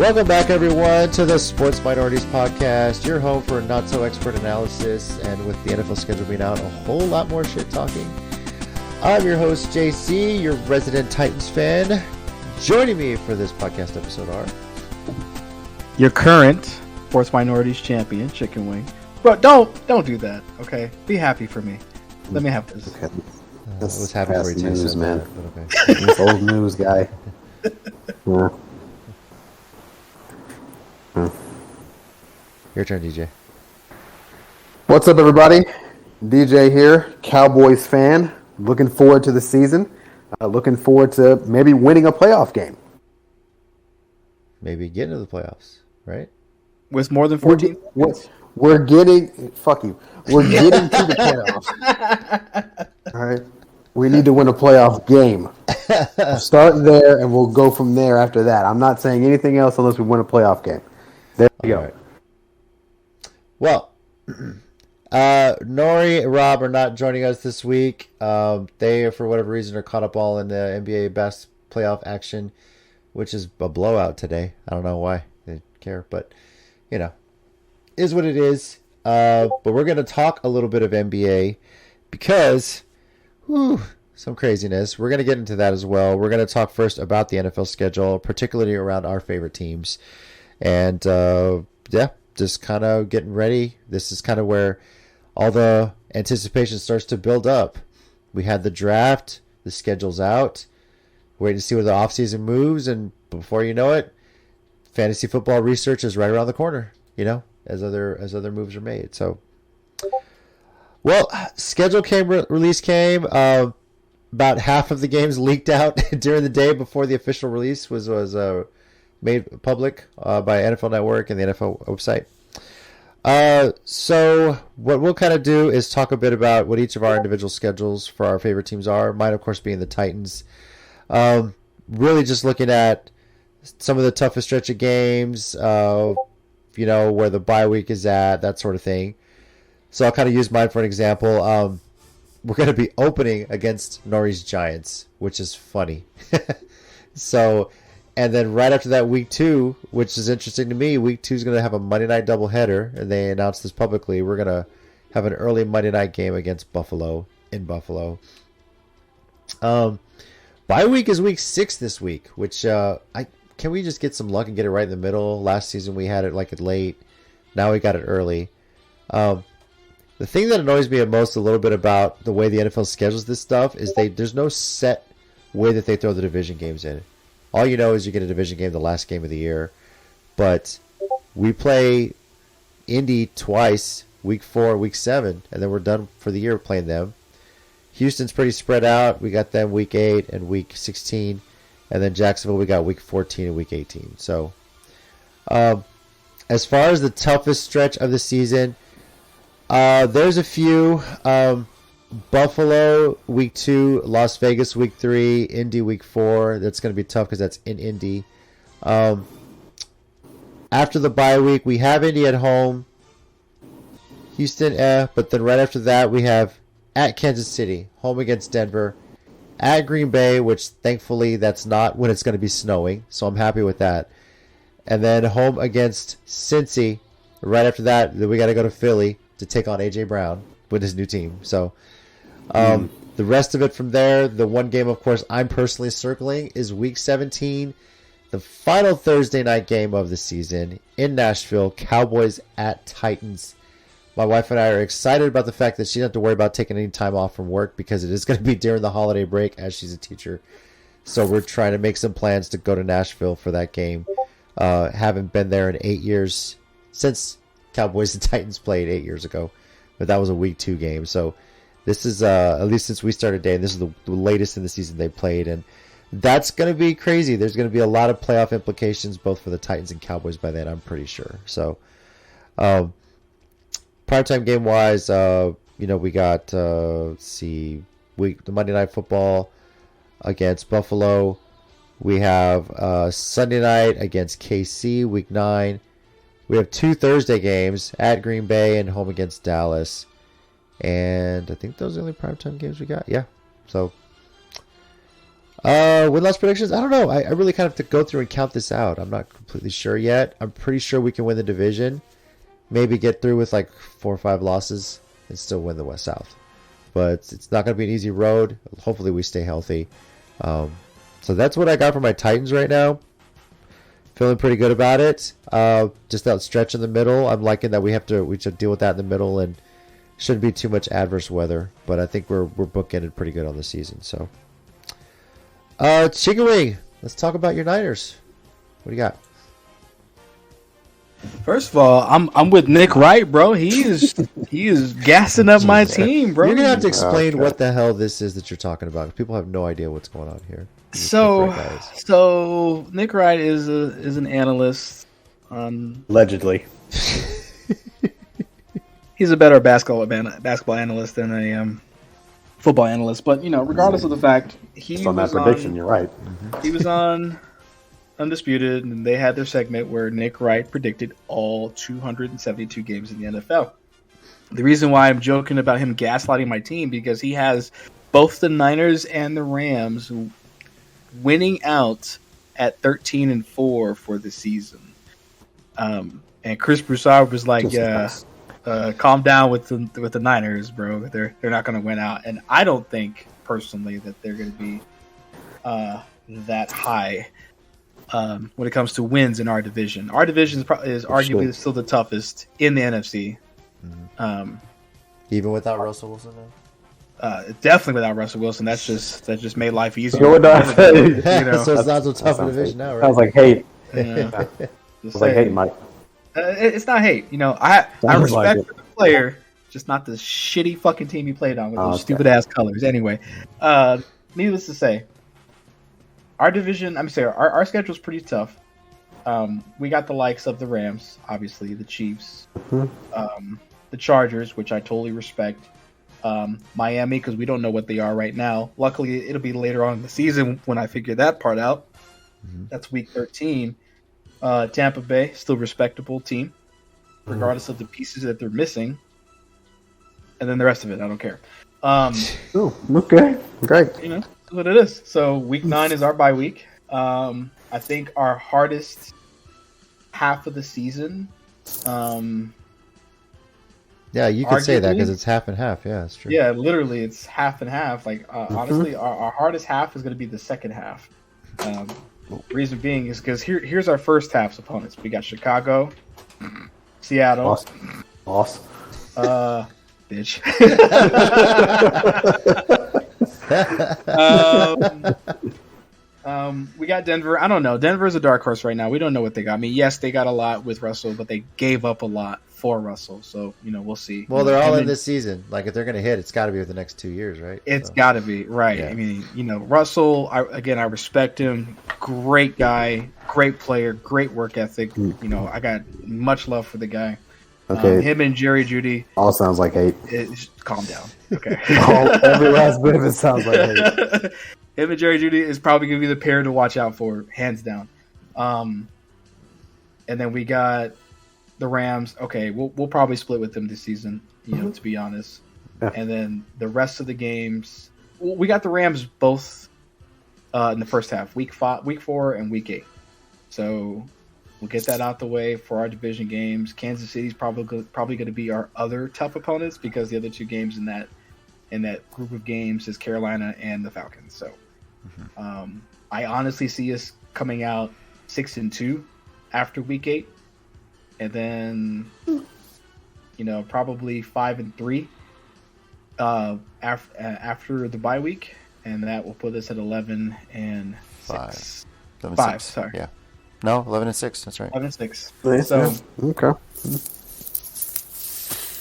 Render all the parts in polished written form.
Welcome back, everyone, to the Sports Minorities Podcast, your home for not-so-expert analysis, and with the NFL schedule being out, a whole lot more shit-talking. I'm your host, JC, your resident Titans fan. Joining me for this podcast episode are... your current Sports Minorities champion, Chicken Wing. But don't do that, okay? Be happy for me. Let me have this. Okay. I was happy for you, news, man. Okay. This old news guy. Yeah. Your turn, DJ. What's up, everybody? DJ here, Cowboys fan. Looking forward to the season. Looking forward to maybe winning a playoff game. Maybe get into the playoffs, right? With more than 14? We're getting... Fuck you. We're getting to the playoffs. All right? We need to win a playoff game. Start there, and we'll go from there after that. I'm not saying anything else unless we win a playoff game. There we go. Right. Well, Nori and Rob are not joining us this week. They, for whatever reason, are caught up all in the NBA best playoff action, which is a blowout today. I don't know why they care, but, you know, is what it is. But we're going to talk a little bit of NBA because, some craziness. We're going to get into that as well. We're going to talk first about the NFL schedule, particularly around our favorite teams. And, just kind of getting ready. This is kind of where all the anticipation starts to build up. We had the draft, the schedule's out, waiting to see where the offseason moves, and before you know it, fantasy football research is right around the corner, you know, as other moves are made. So, well, schedule release came. About half of the games leaked out during the day before the official release was made public by NFL Network and the NFL website. So what we'll kind of do is talk a bit about what each of our individual schedules for our favorite teams are. Mine, of course, being the Titans. Really just looking at some of the toughest stretch of games, where the bye week is at, that sort of thing. So I'll kind of use mine for an example. We're going to be opening against Nori's Giants, which is funny. So... And then right after that, week 2, which is interesting to me, week 2 is going to have a Monday night doubleheader, and they announced this publicly. We're going to have an early Monday night game against Buffalo, in Buffalo. Bye week is week 6 this week, which can we just get some luck and get it right in the middle? Last season we had it like late. Now we got it early. The thing that annoys me most a little bit about the way the NFL schedules this stuff is there's no set way that they throw the division games in. All you know is you get a division game the last game of the year. But we play Indy twice, week 4, week 7, and then we're done for the year playing them. Houston's pretty spread out. We got them week 8 and week 16. And then Jacksonville, we got week 14 and week 18. So, as far as the toughest stretch of the season, there's a few. Buffalo week 2, Las Vegas week 3, Indy week 4. That's going to be tough because that's in Indy. After the bye week, we have Indy at home. Houston, but then right after that, we have at Kansas City, home against Denver, at Green Bay, which thankfully that's not when it's going to be snowing, so I'm happy with that. And then home against Cincy. Right after that, we got to go to Philly to take on A.J. Brown with his new team. So the rest of it from there, the one game, of course, I'm personally circling is week 17, the final Thursday night game of the season in Nashville, Cowboys at Titans. My wife and I are excited about the fact that she doesn't have to worry about taking any time off from work because it is going to be during the holiday break as she's a teacher. So we're trying to make some plans to go to Nashville for that game. Haven't been there in 8 years since Cowboys and Titans played 8 years ago, but that was a week 2 game. So this is, at least since we started dating, this is the latest in the season they played, and that's going to be crazy. There's going to be a lot of playoff implications both for the Titans and Cowboys by then, I'm pretty sure. So, primetime game-wise, we got, the Monday Night Football against Buffalo. We have Sunday night against KC, week 9. We have 2 Thursday games at Green Bay and home against Dallas. And I think those are the only primetime games we got. Yeah. So, Win-loss predictions? I don't know. I really kind of have to go through and count this out. I'm not completely sure yet. I'm pretty sure we can win the division. Maybe get through with like 4 or 5 losses and still win the West South. But it's not going to be an easy road. Hopefully we stay healthy. So that's what I got for my Titans right now. Feeling pretty good about it. Just that stretch in the middle. I'm liking that we should deal with that in the middle, and shouldn't be too much adverse weather. But I think we're bookended pretty good on the season. So, Chicken Wing, let's talk about your Niners. What do you got? First of all, I'm with Nick Wright, bro. He is gassing up my team, bro. You're gonna have to explain what the hell this is that you're talking about. People have no idea what's going on here. So Nick Wright is an analyst on Allegedly. He's a better basketball analyst than a football analyst, but regardless of the fact, Just on that prediction, you're right. He was on Undisputed, and they had their segment where Nick Wright predicted all 272 games in the NFL. The reason why I'm joking about him gaslighting my team because he has both the Niners and the Rams winning out at 13-4 for the season. And Chris Broussard was like, calm down with the Niners, bro. They're not going to win out. And I don't think, personally, that they're going to be that high when it comes to wins in our division. Our division is arguably still the toughest in the NFC. Even without Russell Wilson, though? Definitely without Russell Wilson. That just made life easier. So it's not so tough a division now, right? Sounds like hate. It's like hate, Mike. It's not hate. I respect the player, just not the shitty fucking team he played on with those stupid ass colors. Anyway, needless to say, our division. Our schedule's pretty tough. We got the likes of the Rams, obviously, the Chiefs, the Chargers, which I totally respect. Miami, because we don't know what they are right now. Luckily, it'll be later on in the season when I figure that part out. That's week 13. Tampa Bay, still respectable team, regardless of the pieces that they're missing. And then the rest of it, I don't care. Okay. Great. That's what it is. So week 9 is our bye week. I think our hardest half of the season. Yeah, you could say that because it's half and half. Yeah, it's true. Yeah, literally, it's half and half. Like, honestly, our hardest half is going to be the second half. Reason being is because here's our first half's opponents. We got Chicago, Seattle. Loss. Bitch. We got Denver. I don't know. Denver's a dark horse right now. We don't know what they got. I mean, yes, they got a lot with Russell, but they gave up a lot for Russell. So, we'll see. Well, they're all in this season. Like, if they're going to hit, it's got to be over the next 2 years, right? It's got to be, right. Yeah. I mean, Russell, I respect him. Great guy, great player, great work ethic. I got much love for the guy. Okay. Him and Jerry Jeudy. All sounds like hate. Calm down. Okay. Every last bit of it sounds like hate. Him and Jerry Jeudy is probably going to be the pair to watch out for, hands down. And then we got the Rams. Okay, we'll probably split with them this season, to be honest. Yeah. And then the rest of the games, we got the Rams both in the first half, week 4 and week 8. So we'll get that out the way for our division games. Kansas City's probably going to be our other tough opponents because the other 2 games in that group of games is Carolina and the Falcons. So I honestly see us coming out 6-2 after week 8, and then probably 5-3 after the bye week, and that will put us at 11-6. 5. Sorry. Yeah. No, 11-6. That's right. 11-6. So okay.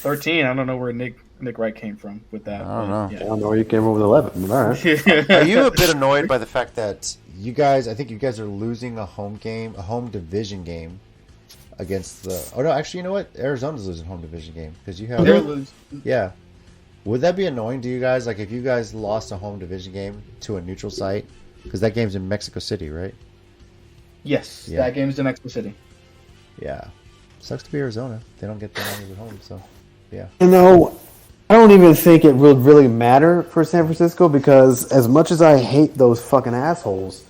13. I don't know where Nick Wright came from with that. I don't know. Yeah. I don't know where you came from with 11. All right. Are you a bit annoyed by the fact that I think you guys are losing a home division game against the... Oh, no, actually, you know what? Arizona's losing a home division game because you have... They're losing. Yeah. Would that be annoying to you guys? Like, if you guys lost a home division game to a neutral site? Because that game's in Mexico City, right? Yes, yeah. That game's in Mexico City. Yeah. Sucks to be Arizona. They don't get the honors at home, so... Yeah. I don't even think it would really matter for San Francisco because as much as I hate those fucking assholes,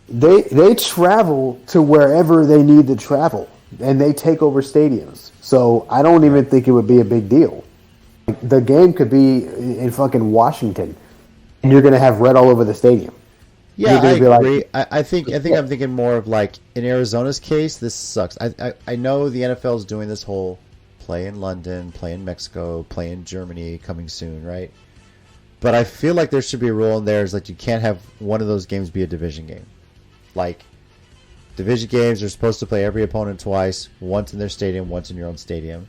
they travel to wherever they need to travel, and they take over stadiums. So I don't even think it would be a big deal. The game could be in fucking Washington, and you're going to have red all over the stadium. Yeah, I agree. I think I'm thinking more of like in Arizona's case, this sucks. I know the NFL is doing this whole play in London, play in Mexico, play in Germany coming soon, right? But I feel like there should be a rule in there is like you can't have one of those games be a division game. Like division games are supposed to play every opponent twice, once in their stadium, once in your own stadium.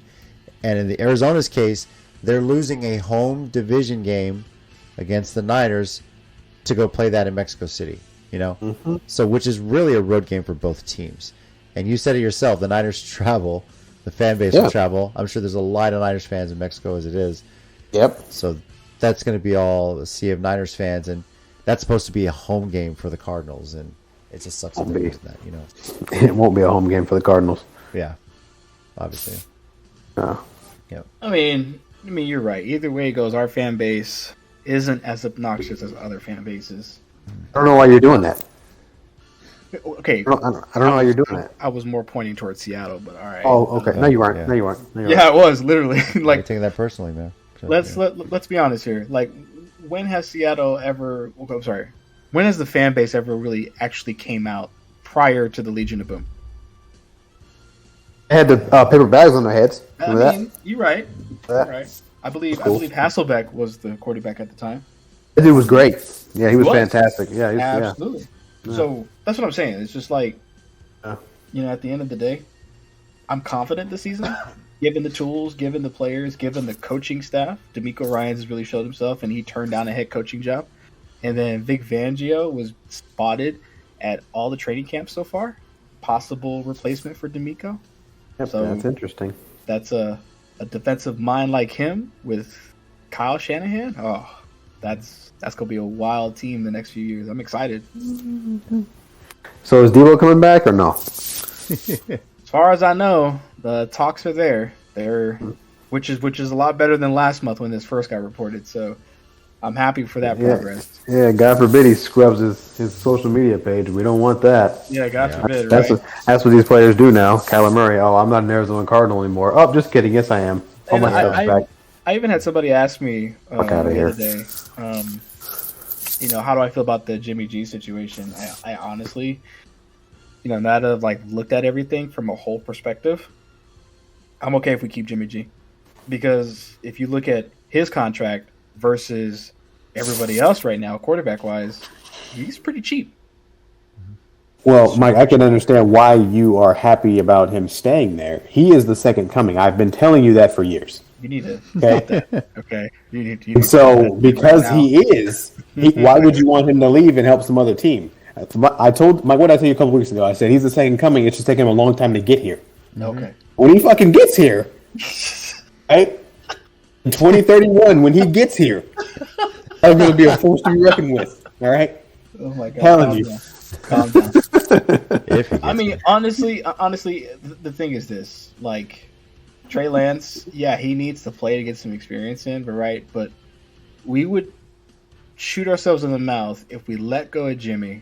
And in the Arizona's case, they're losing a home division game against the Niners to go play that in Mexico City, you know? Mm-hmm. So, which is really a road game for both teams. And you said it yourself, the Niners travel, the fan base will travel. I'm sure there's a lot of Niners fans in Mexico as it is. Yep. So that's going to be all a sea of Niners fans, and that's supposed to be a home game for the Cardinals, and it just sucks that they're losing that, you know? It won't be a home game for the Cardinals. Yeah, obviously. Yep. I mean, you're right. Either way it goes, our fan base isn't as obnoxious as other fan bases. I don't know why you're doing that. Okay. I don't know why you're doing that. I was more pointing towards Seattle, but all right. Oh, okay. No, you weren't. Yeah. No, you weren't. Yeah, it was literally like I'm taking that personally, man. So, let's be honest here. Like, when has Seattle ever? I'm sorry. When has the fan base ever really actually came out prior to the Legion of Boom? They had the paper bags on their heads. Remember that? You're right. You're right. I believe Hasselbeck was the quarterback at the time. That dude was great. Yeah, he was fantastic. Yeah, absolutely. Yeah. So that's what I'm saying. It's just like, at the end of the day, I'm confident this season, given the tools, given the players, given the coaching staff. D'Amico Ryans has really showed himself, and he turned down a head coaching job. And then Vic Fangio was spotted at all the training camps so far. Possible replacement for D'Amico. Yep, so that's interesting. That's a defensive mind like him with Kyle Shanahan. Oh, that's gonna be a wild team the next few years. I'm excited. So is Debo coming back or no? As far as I know, the talks are there. Which is a lot better than last month when this first got reported. So I'm happy for that progress. Yeah, God forbid he scrubs his social media page. We don't want that. Yeah, God forbid. That's what these players do now. Kyler Murray. Oh, I'm not an Arizona Cardinal anymore. Oh, just kidding. Yes, I am. All my stuff's back. I even had somebody ask me the here. other day, how do I feel about the Jimmy G situation? I honestly, now that I've looked at everything from a whole perspective, I'm okay if we keep Jimmy G, because if you look at his contract versus everybody else right now, quarterback-wise, he's pretty cheap. Well, Mike, I can understand why you are happy about him staying there. He is the second coming. I've been telling you that for years. You need to stop that. Okay. You need so, because he is, why would you want him to leave and help some other team? I told Mike, what did I tell you a couple weeks ago? I said he's the second coming. It's just taking him a long time to get here. Okay. When he fucking gets here, right? In 2031, when he gets here, that's going to be a force to be reckoned with. All right? Oh my God. Telling you. Calm down. I mean, honestly, the thing is this: Trey Lance, he needs to play to get some experience in, but we would shoot ourselves in the mouth if we let go of Jimmy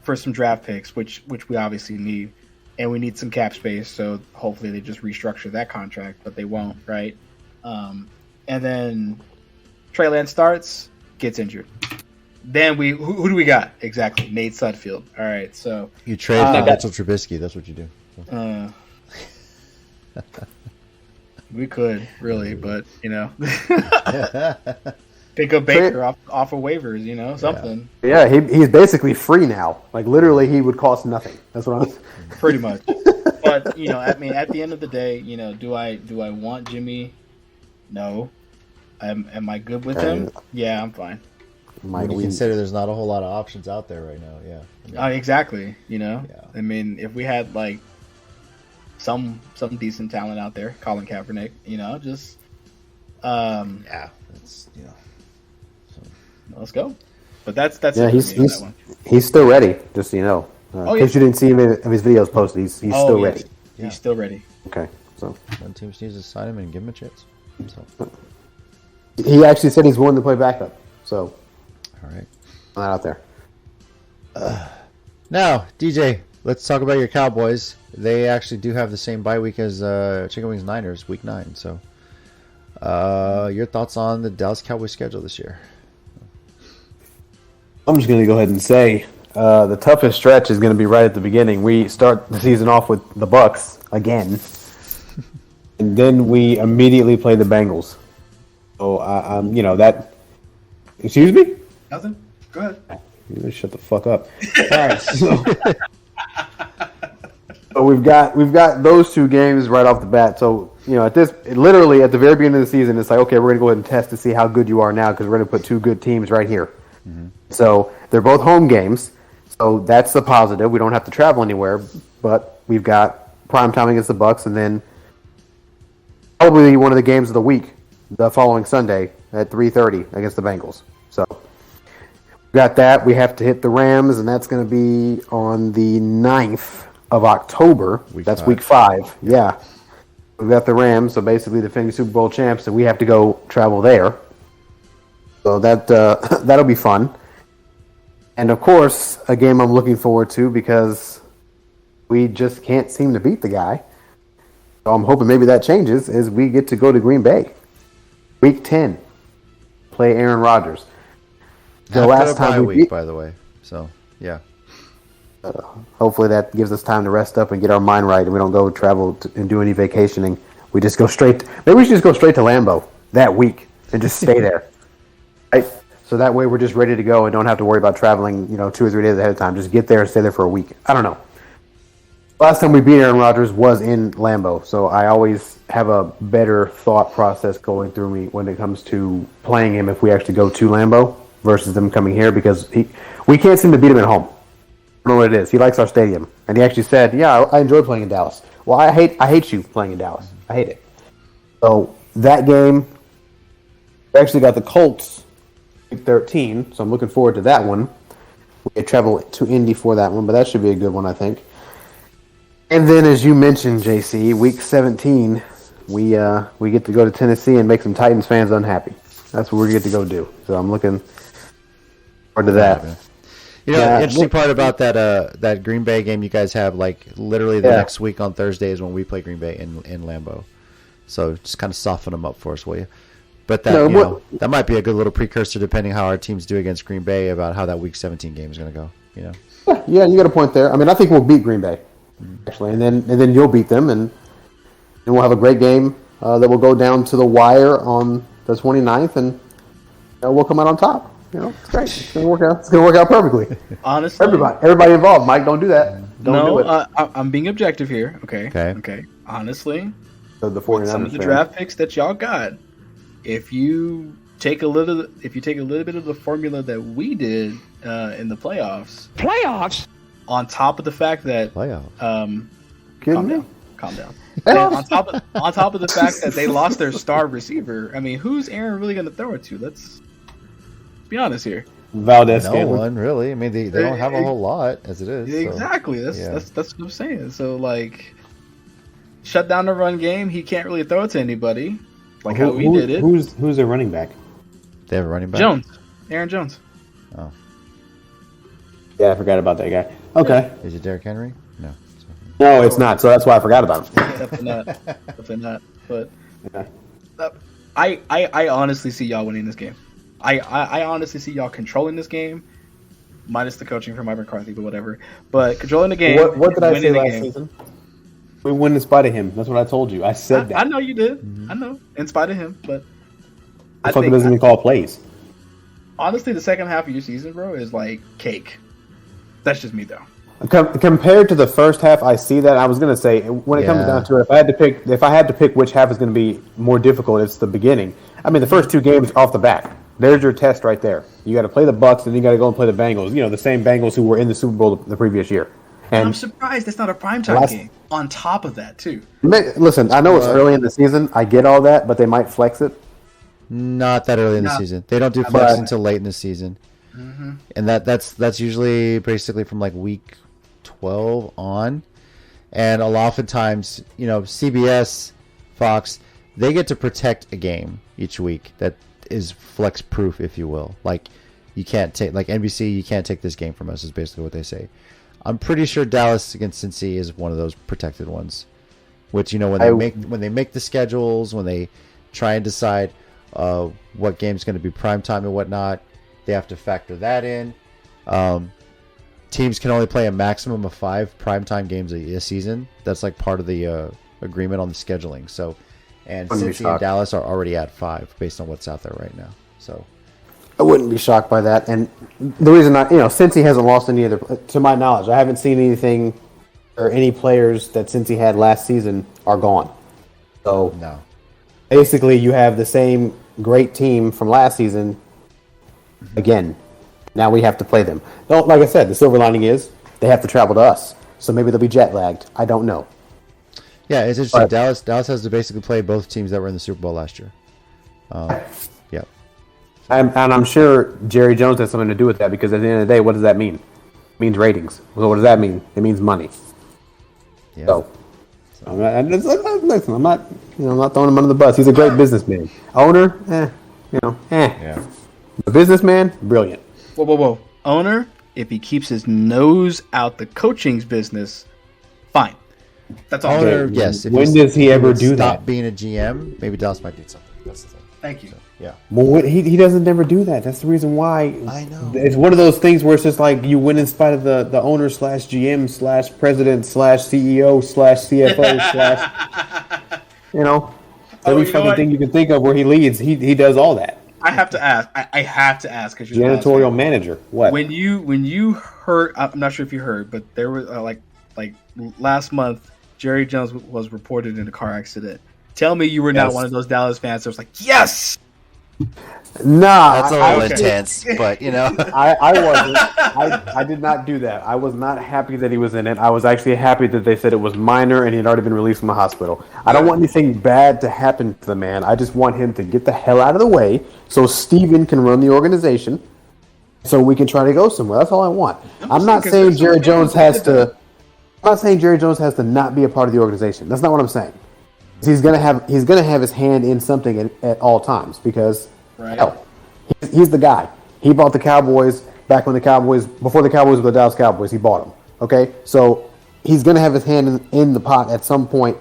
for some draft picks, which we obviously need, and we need some cap space. So hopefully they just restructure that contract, but they won't, right? And then Trey Lance starts, gets injured. Then who do we got? Exactly, Nate Sudfeld. All right, so you trade for Mitchell Trubisky. That's what you do. We could really, but pick up Baker off of waivers, something. Yeah, he's basically free now. Literally, he would cost nothing. That's what I'm. Pretty much. But at the end of the day, do I want Jimmy? No. Am I good with him? Yeah, I'm fine. When you consider there's not a whole lot of options out there right now, yeah. Exactly. If we had some decent talent out there, Colin Kaepernick, just that's So, let's go. But that's he's still ready. Just in case you didn't see any of his videos posted, he's still ready. He's still ready. Okay. So One team just needs to sign him and give him a chance. So, he actually said he's willing to play backup. So, all right. not out there. Now, DJ, let's talk about your Cowboys. They actually do have the same bye week as Chicken Wings Niners, week 9. So, your thoughts on the Dallas Cowboys schedule this year? I'm just going to go ahead and say the toughest stretch is going to be right at the beginning. We start the season off with the Bucks again, and then we immediately play the Bengals. So, that. Excuse me? Nothing. Go ahead. You shut the fuck up. All right. So we've got those two games right off the bat. So literally at the very beginning of the season, it's like, okay, we're going to go ahead and test to see how good you are now because we're going to put two good teams right here. Mm-hmm. So they're both home games. So that's the positive. We don't have to travel anywhere, but we've got prime time against the Bucks, and then probably one of the games of the week, the following Sunday at 3:30 against the Bengals. So we've got that. We have to hit the Rams, and that's going to be on the 9th of October. That's week 5. Yeah. We've got the Rams, so basically the defending Super Bowl champs, and we have to go travel there. So that'll be fun. And of course, a game I'm looking forward to because we just can't seem to beat the guy. So I'm hoping maybe that changes is we get to go to Green Bay. Week 10. Play Aaron Rodgers. The last time we beat, by the way. So, yeah. Hopefully that gives us time to rest up and get our mind right and we don't go travel and do any vacationing. We just go maybe we should just go straight to Lambeau that week and just stay there. Right? So that way we're just ready to go and don't have to worry about traveling, 2 or 3 days ahead of time. Just get there and stay there for a week. I don't know. Last time we beat Aaron Rodgers was in Lambeau, so I always have a better thought process going through me when it comes to playing him if we actually go to Lambeau versus them coming here because we can't seem to beat him at home. I don't know what it is. He likes our stadium. And he actually said, yeah, I enjoy playing in Dallas. Well, I hate you playing in Dallas. I hate it. So that game, we actually got the Colts week 13, so I'm looking forward to that one. We travel to Indy for that one, but that should be a good one, I think. And then, as you mentioned, JC, week 17, we get to go to Tennessee and make some Titans fans unhappy. That's what we get to go do. So I'm looking forward to that. The interesting part about that Green Bay game you guys have, like, literally the next week on Thursday is when we play Green Bay in Lambeau. So just kind of soften them up for us, will you? But that might be a good little precursor depending how our teams do against Green Bay about how that week 17 game is going to go, Yeah, you got a point there. I mean, I think we'll beat Green Bay, actually, and then you'll beat them, and we'll have a great game that will go down to the wire on the 29th, and we'll come out on top. It's great. It's going to work out. It's going to work out perfectly. Honestly, everybody involved. Mike, don't do that. Don't do it. I'm being objective here. Okay. Honestly, so the 49ers some of the draft picks that y'all got, if you take a little bit of the formula that we did in the playoffs, on top of the fact that calm down. on top of the fact that they lost their star receiver, I mean, who's Aaron really going to throw it to? Let's be honest here. Valdez. No one really. I mean, they don't have a whole lot as it is. Exactly. So. That's what I'm saying. So shut down the run game. He can't really throw it to anybody. Like how we did it. Who's their running back? They have a running back? Aaron Jones. Oh. Yeah, I forgot about that guy. Okay. Is it Derrick Henry? No. No, it's not. So that's why I forgot about him. Definitely not. But I honestly see y'all winning this game. I honestly see y'all controlling this game, minus the coaching from Mike McCarthy, but whatever. But controlling the game. What did I say last season? We win in spite of him. That's what I told you. I said that. I know you did. Mm-hmm. I know. In spite of him. But I think doesn't even call plays. Honestly, the second half of your season, bro, is like cake. That's just me, though. Compared to the first half, I see that. I was going to say, when it comes down to it, if I had to pick which half is going to be more difficult, it's the beginning. I mean, the first 2 games off the bat. There's your test right there. You got to play the Bucks, and then you got to go and play the Bengals. The same Bengals who were in the Super Bowl the previous year. And I'm surprised that's not a primetime game. On top of that, too. Listen, I know it's early in the season. I get all that, but they might flex it. Not that early in the season. They don't do flex until late in the season. Mm-hmm. And that's usually basically from like week 12 on. And oftentimes, CBS Fox, they get to protect a game each week that is flex proof, if you will. Like you can't take like NBC, you can't take this game from us is basically what they say. I'm pretty sure Dallas against Cincy is one of those protected ones. Which when they make the schedules, when they try and decide what game's going to be primetime and whatnot, they have to factor that in. Teams can only play a maximum of 5 primetime games a season. That's like part of the agreement on the scheduling. So, and Cincy and Dallas are already at 5 based on what's out there right now. So, I wouldn't be shocked by that. And the reason Cincy hasn't lost any other, to my knowledge, I haven't seen anything or any players that Cincy had last season are gone. So, no. Basically, you have the same great team from last season again. Now we have to play them. Like I said, the silver lining is they have to travel to us. So maybe they'll be jet lagged. I don't know. Yeah, it's interesting. Dallas has to basically play both teams that were in the Super Bowl last year. Yeah. And I'm sure Jerry Jones has something to do with that because at the end of the day, what does that mean? It means ratings. So what does that mean? It means money. Yeah. So listen, I'm not throwing him under the bus. He's a great businessman. Owner, Yeah. A businessman, brilliant. Whoa. Owner, if he keeps his nose out the coaching's business, fine. That's all. Owner, yes. When does he ever do stop that? being a GM, maybe Dallas might do something. That's the thing. Thank you. So, yeah. Well, he doesn't ever do that. That's the reason why. I know. It's one of those things where it's just like you win in spite of the owner / GM / president / CEO / CFO / every fucking thing you can think of where he leads, he does all that. I have to ask. I have to ask because Janitorial manager. What? When you heard, I'm not sure if you heard, but there was like last month, Jerry Jones was reported in a car accident. Tell me you were not one of those Dallas fans that was like, yes. Nah, that's a little intense, but I wasn't. I did not do that. I was not happy that he was in it. I was actually happy that they said it was minor and he had already been released from the hospital. I don't want anything bad to happen to the man. I just want him to get the hell out of the way so Steven can run the organization so we can try to go somewhere. That's all I want. I'm not saying Jerry Jones has to not be a part of the organization. That's not what I'm saying. He's gonna have his hand in something at all times because hell, he's the guy. He bought the Cowboys before the Cowboys were the Dallas Cowboys. He bought them. Okay, so he's gonna have his hand in the pot at some point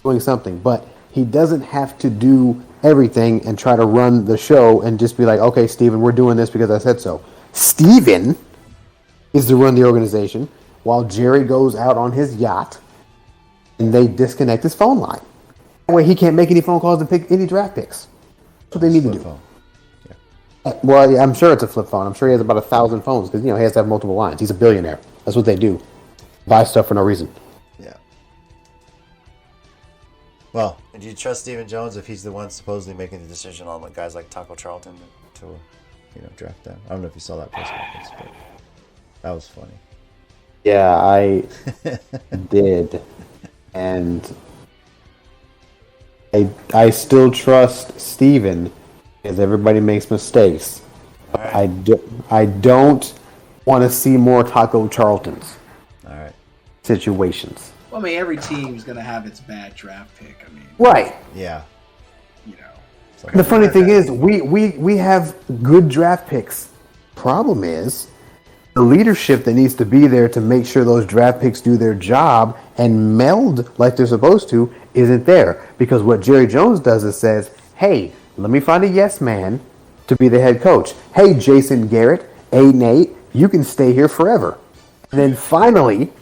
doing something, but he doesn't have to do everything and try to run the show and just be like, okay, Steven, we're doing this because I said so. Steven is to run the organization while Jerry goes out on his yacht and they disconnect his phone line. That way he can't make any phone calls and pick any draft picks. That's what they need to do. Phone. Well, yeah, I'm sure it's a flip phone. I'm sure he has about 1,000 phones because he has to have multiple lines. He's a billionaire. That's what they do. Buy stuff for no reason. Yeah. Well, and do you trust Stephen Jones if he's the one supposedly making the decision on guys like Taco Charlton to draft them? I don't know if you saw that press conference, but that was funny. Yeah, I did, and I still trust Steven because everybody makes mistakes. Right. I don't want to see more Taco Charltons. All right. Situations. Well, I mean, every team's gonna have its bad draft pick. I mean, right? Yeah. The funny thing is, we have good draft picks. Problem is, the leadership that needs to be there to make sure those draft picks do their job and meld like they're supposed to isn't there. Because what Jerry Jones does is says, hey, let me find a yes man to be the head coach. Hey, Jason Garrett, 8-8, you can stay here forever. And then finally,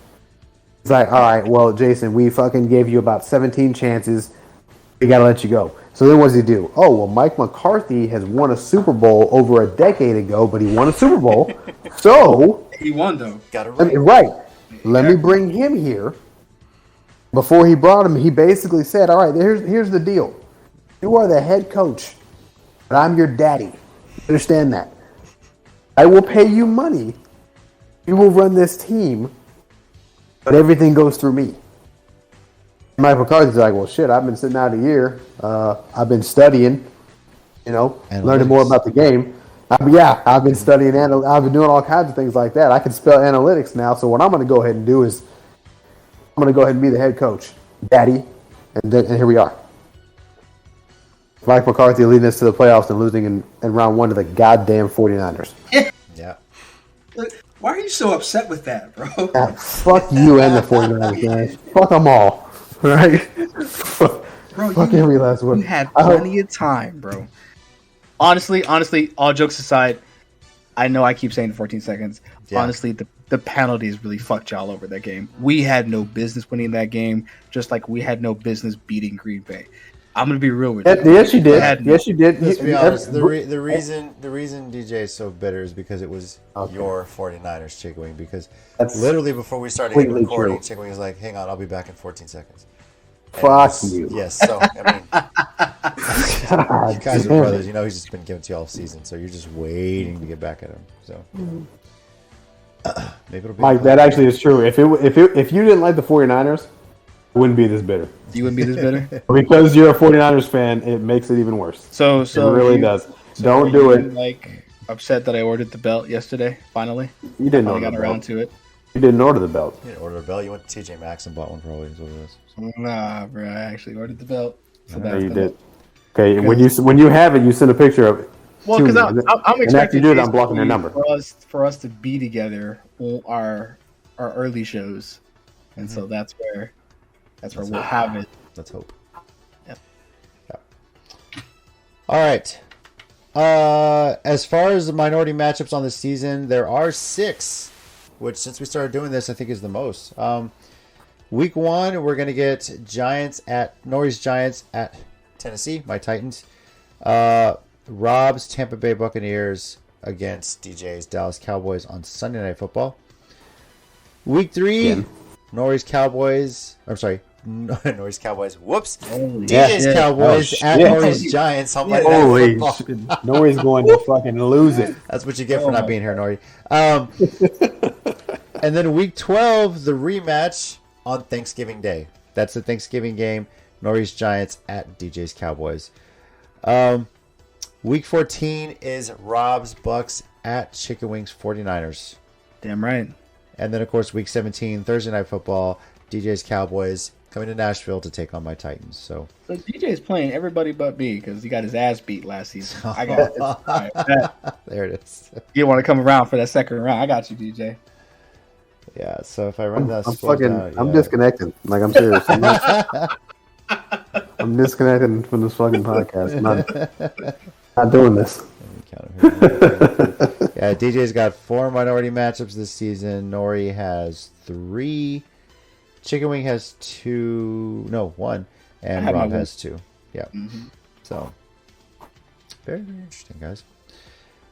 it's like, all right, well, Jason, we fucking gave you about 17 chances. We got to let you go. So then what does he do? Oh, well, Mike McCarthy has won a Super Bowl over a decade ago, but he won a Super Bowl. So he won, though. Got it right. Right. Let me bring him here. Before he brought him, he basically said, all right, here's the deal. You are the head coach, but I'm your daddy. Understand that. I will pay you money. You will run this team, but everything goes through me. Mike McCarthy's like, well, shit, I've been sitting out a year. I've been studying, learning more about the game. I've been studying, I've been doing all kinds of things like that. I can spell analytics now, so what I'm going to go ahead and do is I'm going to go ahead and be the head coach, daddy, and here we are. Mike McCarthy leading us to the playoffs and losing in round 1 to the goddamn 49ers. Yeah. Why are you so upset with that, bro? Fuck you and the 49ers, man. Fuck them all. Right? Bro, Fuck every last one. You had plenty of time, bro. Honestly, all jokes aside, I know I keep saying 14 seconds. Yeah. Honestly, the penalties really fucked y'all over that game. We had no business winning that game, just like we had no business beating Green Bay. I'm gonna be real with you. Yes, you did. Yes, you did. Let's be honest. The reason DJ is so bitter is because it was your 49ers, Chicken Wing. Because literally before we started recording, Chicken Wing was like, "Hang on, I'll be back in 14 seconds." Fuck you. Yes. So I mean, you guys are brothers. You know he's just been giving to you all season, so you're just waiting to get back at him. So maybe it'll be Mike. That actually is true. If you didn't like the 49ers, it wouldn't be this bitter. You wouldn't be this bitter? Because you're a 49ers fan, it makes it even worse. So it really does. So don't do it. Like upset that I ordered the belt yesterday. Finally, you didn't. I got around to it. You didn't order the belt. You didn't order the belt. You went to TJ Maxx and bought one. Probably is what it is. Nah, bro. I actually ordered the belt. So you did. Okay, when you have it, you send a picture of it. Well, because I'm expecting. And after you do it, I'm blocking your number. For us to be together on our early shows, and so that's where we'll have it. Let's hope. Yep. Yeah. All right. As far as the minority matchups on the season, there are 6, which since we started doing this, I think is the most. Week 1, we're gonna get Nori's Giants at Tennessee, my Titans. Rob's Tampa Bay Buccaneers against DJ's Dallas Cowboys on Sunday Night Football. Week 3, Nori's Cowboys. I'm sorry. Nori's Cowboys. Whoops. DJ's Cowboys at Nori's Giants. Holy shit. Nori's going to fucking lose it. That's what you get for not being here, Nori. And then week 12, the rematch on Thanksgiving Day. That's the Thanksgiving game. Nori's Giants at DJ's Cowboys. Week 14 is Rob's Bucks at Chicken Wings 49ers. Damn right. And then, of course, week 17, Thursday Night Football, DJ's Cowboys coming to Nashville to take on my Titans. So DJ's playing everybody but me because he got his ass beat last season. I got it. There it is. You want to come around for that second round? I got you, DJ. Yeah. So if I run that, I'm disconnecting. Like I'm serious. I'm disconnecting from this fucking podcast. Not doing this. Yeah, DJ's got 4 minority matchups this season. Nori has 3. Chicken Wing has 1. And Rob has 2. Yeah. Mm-hmm. So, very, very interesting, guys.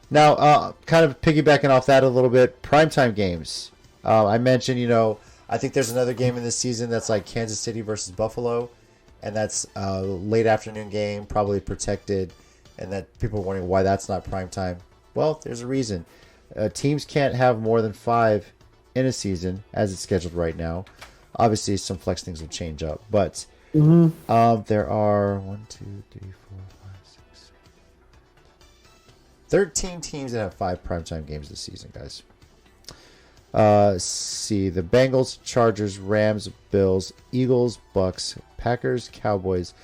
Now, kind of piggybacking off that a little bit, primetime games. I mentioned, I think there's another game in this season that's like Kansas City versus Buffalo. And that's a late afternoon game, probably protected. And that people are wondering why that's not primetime. Well, there's a reason. Teams can't have more than 5 in a season as it's scheduled right now. Obviously, some flex things will change up. But there are 1, 2, 3, 4, 5, 6, 13 teams that have 5 primetime games this season, guys. See, the Bengals, Chargers, Rams, Bills, Eagles, Bucks, Packers, Cowboys,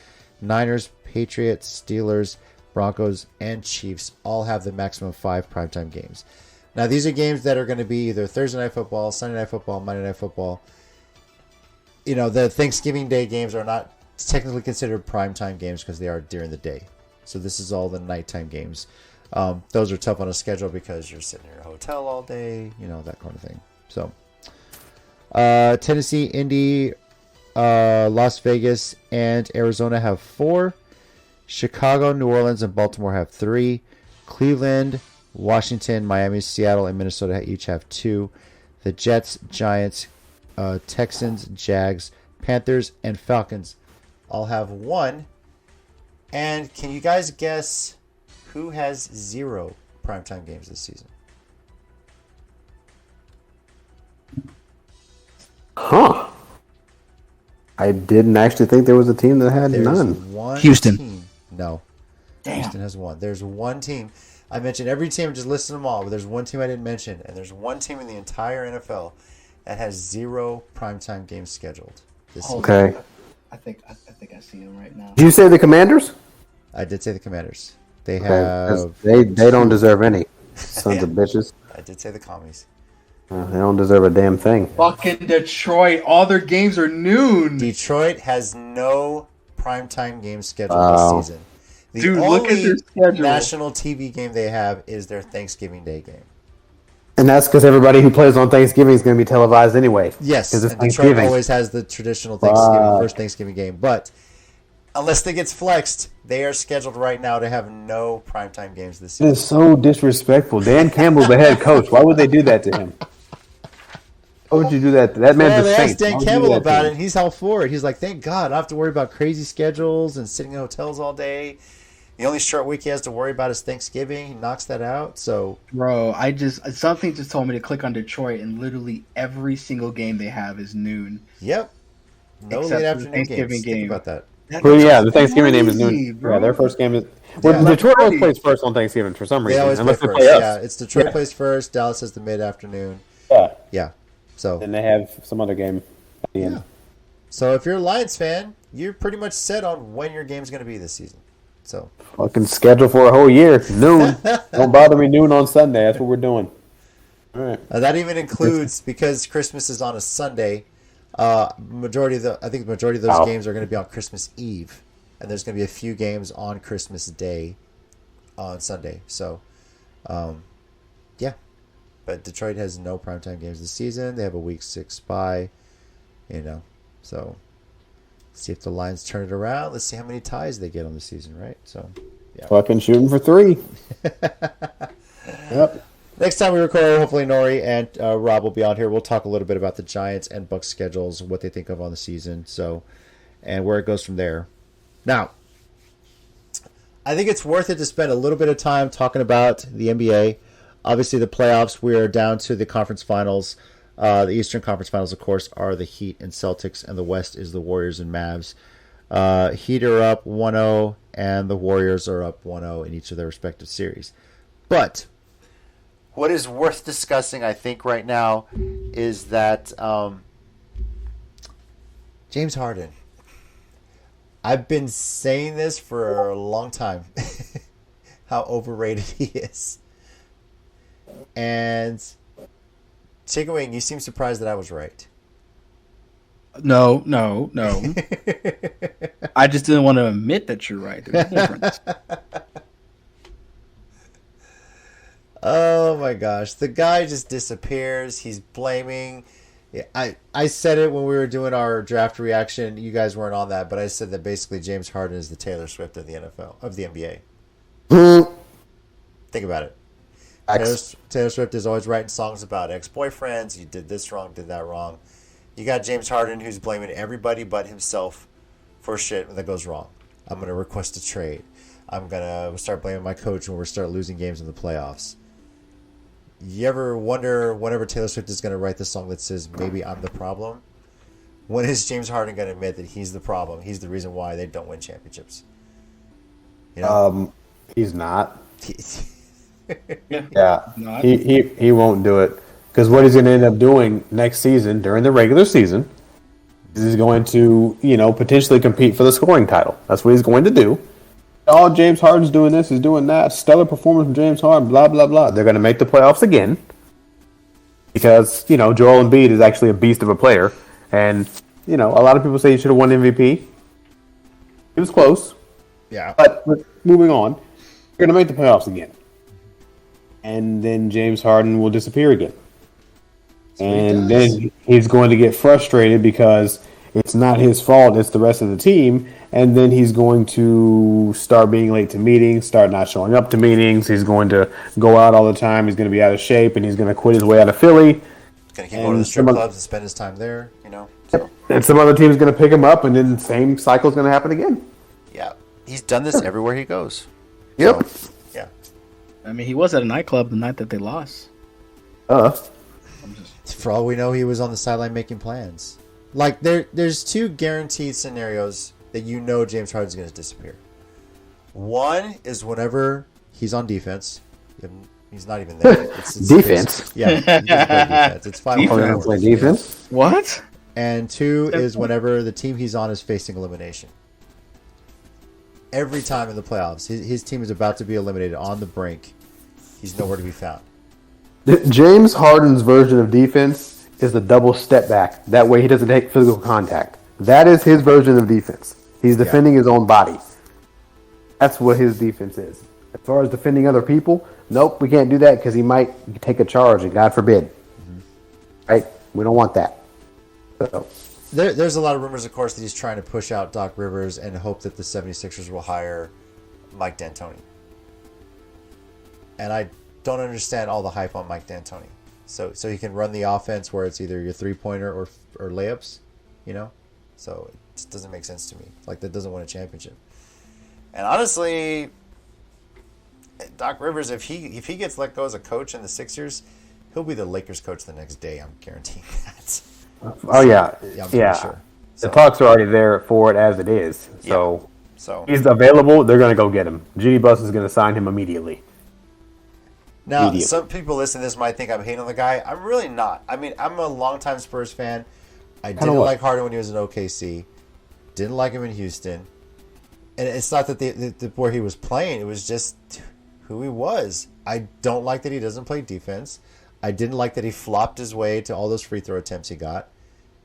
Niners, Patriots, Steelers, Broncos, and Chiefs all have the maximum 5 primetime games. Now, these are games that are going to be either Thursday Night Football, Sunday Night Football, Monday Night Football. The Thanksgiving Day games are not technically considered primetime games because they are during the day. So this is all the nighttime games. Those are tough on a schedule because you're sitting in your hotel all day, that kind of thing. So, Tennessee, Indy, Las Vegas, and Arizona have 4. Chicago, New Orleans, and Baltimore have 3. Cleveland, Washington, Miami, Seattle, and Minnesota each have 2. The Jets, Giants, Texans, Jags, Panthers, and Falcons all have 1. And can you guys guess who has 0 primetime games this season? Huh. I didn't actually think there was a team that had none. Houston. Team. No. Damn. Houston has 1. There's 1 team. I mentioned every team, just listed them all, but there's 1 team I didn't mention, and there's 1 team in the entire NFL that has 0 primetime games scheduled this season. Okay. I think I see him right now. Did you say the Commanders? I did say the Commanders. They Okay, have. they don't deserve any sons of bitches. I did say the Commies. They don't deserve a damn thing. Fucking Detroit. All their games are noon. Detroit has no primetime games scheduled Wow. this season. The Dude, only look at their schedule. national TV game they have is their Thanksgiving Day game. And that's because everybody who plays on Thanksgiving is going to be televised anyway. Yes, 'Cause it's and Detroit Thanksgiving. always has the traditional Thanksgiving first Thanksgiving game. But unless they gets flexed, they are scheduled right now to have no primetime games this It season. is so disrespectful. Dan Campbell's the head coach. Why would they do that to him? Why would you do that? That man's They a asked saint. Dan Why would you do Campbell that to about him? it, and he's all for it. He's like, thank God, I don't have to worry about crazy schedules and sitting in hotels all day. The only short week he has to worry about is Thanksgiving. He knocks that out. So Bro, something just told me to click on Detroit, and literally every single game they have is noon. yep, no Except late for the afternoon Thanksgiving games. Think game. about that. Well, yeah, the Thanksgiving name is crazy, noon. bro. Yeah, their first game is. Well, Yeah. Detroit always Crazy. plays first on Thanksgiving for some They reason. always play unless they first. play us. Yeah, it's Detroit Yeah. plays first. Dallas has the mid afternoon. Yeah. Yeah, so And they have some other game at the end. yeah. So if you're a Lions fan, you're pretty much set on when your game's going to be this season. So Fucking schedule for a whole year. Noon. Don't bother me noon on Sunday. That's what we're doing. All right. that even includes because Christmas is on a Sunday. I think the majority of those Wow. games are going to be on Christmas Eve, and there's going to be a few games on Christmas Day, on Sunday. So, yeah. But Detroit has no primetime games this season. They have a week 6 bye, So, see if the Lions turn it around. Let's see how many ties they get on the season, right? So, yeah. Fucking shooting for 3. Yep. Next time we record, hopefully Nori and Rob will be on here. We'll talk a little bit about the Giants and Bucks schedules, what they think of on the season, and where it goes from there. Now, I think it's worth it to spend a little bit of time talking about the NBA. Obviously, the playoffs, we are down to the conference finals. The Eastern Conference Finals, of course, are the Heat and Celtics, and the West is the Warriors and Mavs. Heat are up 1-0, and the Warriors are up 1-0 in each of their respective series. But what is worth discussing, I think, right now is that James Harden. I've been saying this for a long time, how overrated he is. And Chicken Wing, you seem surprised that I was right. No. I just didn't want to admit that you're right. There's a difference. Oh my gosh. The guy just disappears. He's blaming. I said it when we were doing our draft reaction. You guys weren't on that, but I said that basically James Harden is the Taylor Swift of the NFL, of the NBA. Think about it. Taylor Swift is always writing songs about ex-boyfriends. You did this wrong, did that wrong. You got James Harden who's blaming everybody but himself for shit that goes wrong. I'm going to request a trade. I'm going to start blaming my coach when we start losing games in the playoffs. You ever wonder whenever Taylor Swift is going to write the song that says, maybe I'm the problem? When is James Harden going to admit that he's the problem? He's the reason why they don't win championships. He's not. Yeah. Yeah, he won't do it because what he's going to end up doing next season during the regular season is he's going to potentially compete for the scoring title. That's what he's going to do. Oh, James Harden's doing this, he's doing that. Stellar performance from James Harden. Blah blah blah. They're going to make the playoffs again because Joel Embiid is actually a beast of a player, and a lot of people say he should have won MVP. It was close. Yeah. But moving on, they're going to make the playoffs again. And then James Harden will disappear again. And then he's going to get frustrated because it's not his fault, it's the rest of the team. And then he's going to start being late to meetings, start not showing up to meetings. He's going to go out all the time. He's going to be out of shape, and he's going to quit his way out of Philly. He's going to keep going to the strip clubs and spend his time there, So. And some other team's going to pick him up, and then the same cycle's going to happen again. Yeah. He's done this everywhere he goes. Yep. So, yeah. I mean, he was at a nightclub the night that they lost. For all we know, he was on the sideline making plans. Like, there's two guaranteed scenarios that James Harden's going to disappear. One is whenever he's on defense. He's not even there. It's Defense? Yeah, he doesn't play defense. It's 5 Oh, you're going to play defense? What? And two is whenever the team he's on is facing elimination. Every time in the playoffs, his team is about to be eliminated on the brink. He's nowhere to be found. James Harden's version of defense is the double step back. That way he doesn't take physical contact. That is his version of defense. He's defending his own body. That's what his defense is. As far as defending other people, nope, we can't do that because he might take a charge, and God forbid. Mm-hmm. Right? We don't want that. So. There's a lot of rumors, of course, that he's trying to push out Doc Rivers and hope that the 76ers will hire Mike D'Antoni. And I don't understand all the hype on Mike D'Antoni. So he can run the offense where it's either your three-pointer or layups, you know? So it just doesn't make sense to me. Like, that doesn't win a championship. And honestly, Doc Rivers, if he gets let go as a coach in the Sixers, he'll be the Lakers coach the next day. I'm guaranteeing that. Oh, yeah. I'm pretty sure. The talks are already there for it as it is. So, he's available. They're going to go get him. Jeanie Buss is going to sign him immediately. Now, some people listening to this might think I'm hating on the guy. I'm really not. I mean, I'm a longtime Spurs fan. I didn't like Harden when he was in OKC. Didn't like him in Houston. And it's not that where he was playing. It was just who he was. I don't like that he doesn't play defense. I didn't like that he flopped his way to all those free throw attempts he got.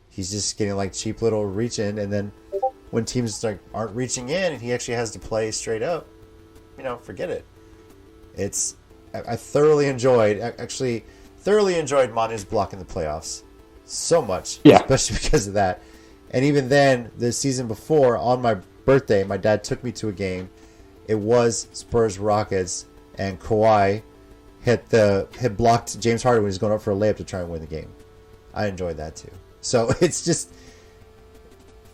He's just getting like cheap little reach in. And then when teams aren't reaching in and he actually has to play straight up, forget it. I thoroughly enjoyed Manu's block in the playoffs so much, especially because of that. And even then, the season before, on my birthday, my dad took me to a game. It was Spurs Rockets, and Kawhi had blocked James Harden when he was going up for a layup to try and win the game. I enjoyed that too. So it's just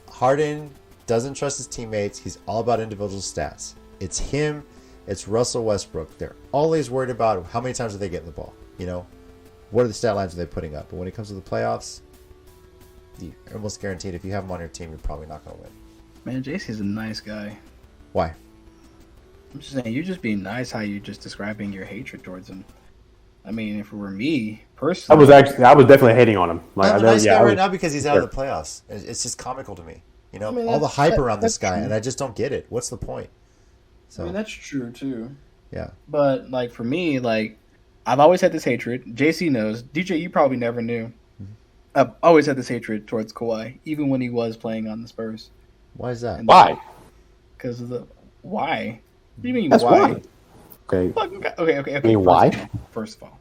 Harden doesn't trust his teammates. He's all about individual stats. It's him. It's Russell Westbrook. They're always worried about how many times are they getting the ball. What are the stat lines are they putting up? But when it comes to the playoffs, you're almost guaranteed if you have him on your team, you're probably not going to win. Man, JC's a nice guy. Why? I'm just saying, you're just being nice how you're just describing your hatred towards him. I mean, if it were me, personally... I was definitely hating on him. I'm a nice guy right now because he's out of the playoffs. It's just comical to me. All the hype around this guy, and I just don't get it. What's the point? So, I mean, that's true, too. Yeah. But, for me, I've always had this hatred. JC knows. DJ, you probably never knew. Mm-hmm. I've always had this hatred towards Kawhi, even when he was playing on the Spurs. Why is that? Why? Because of the... Why? What do you mean, That's why? Okay. Okay. I mean, why? First of all,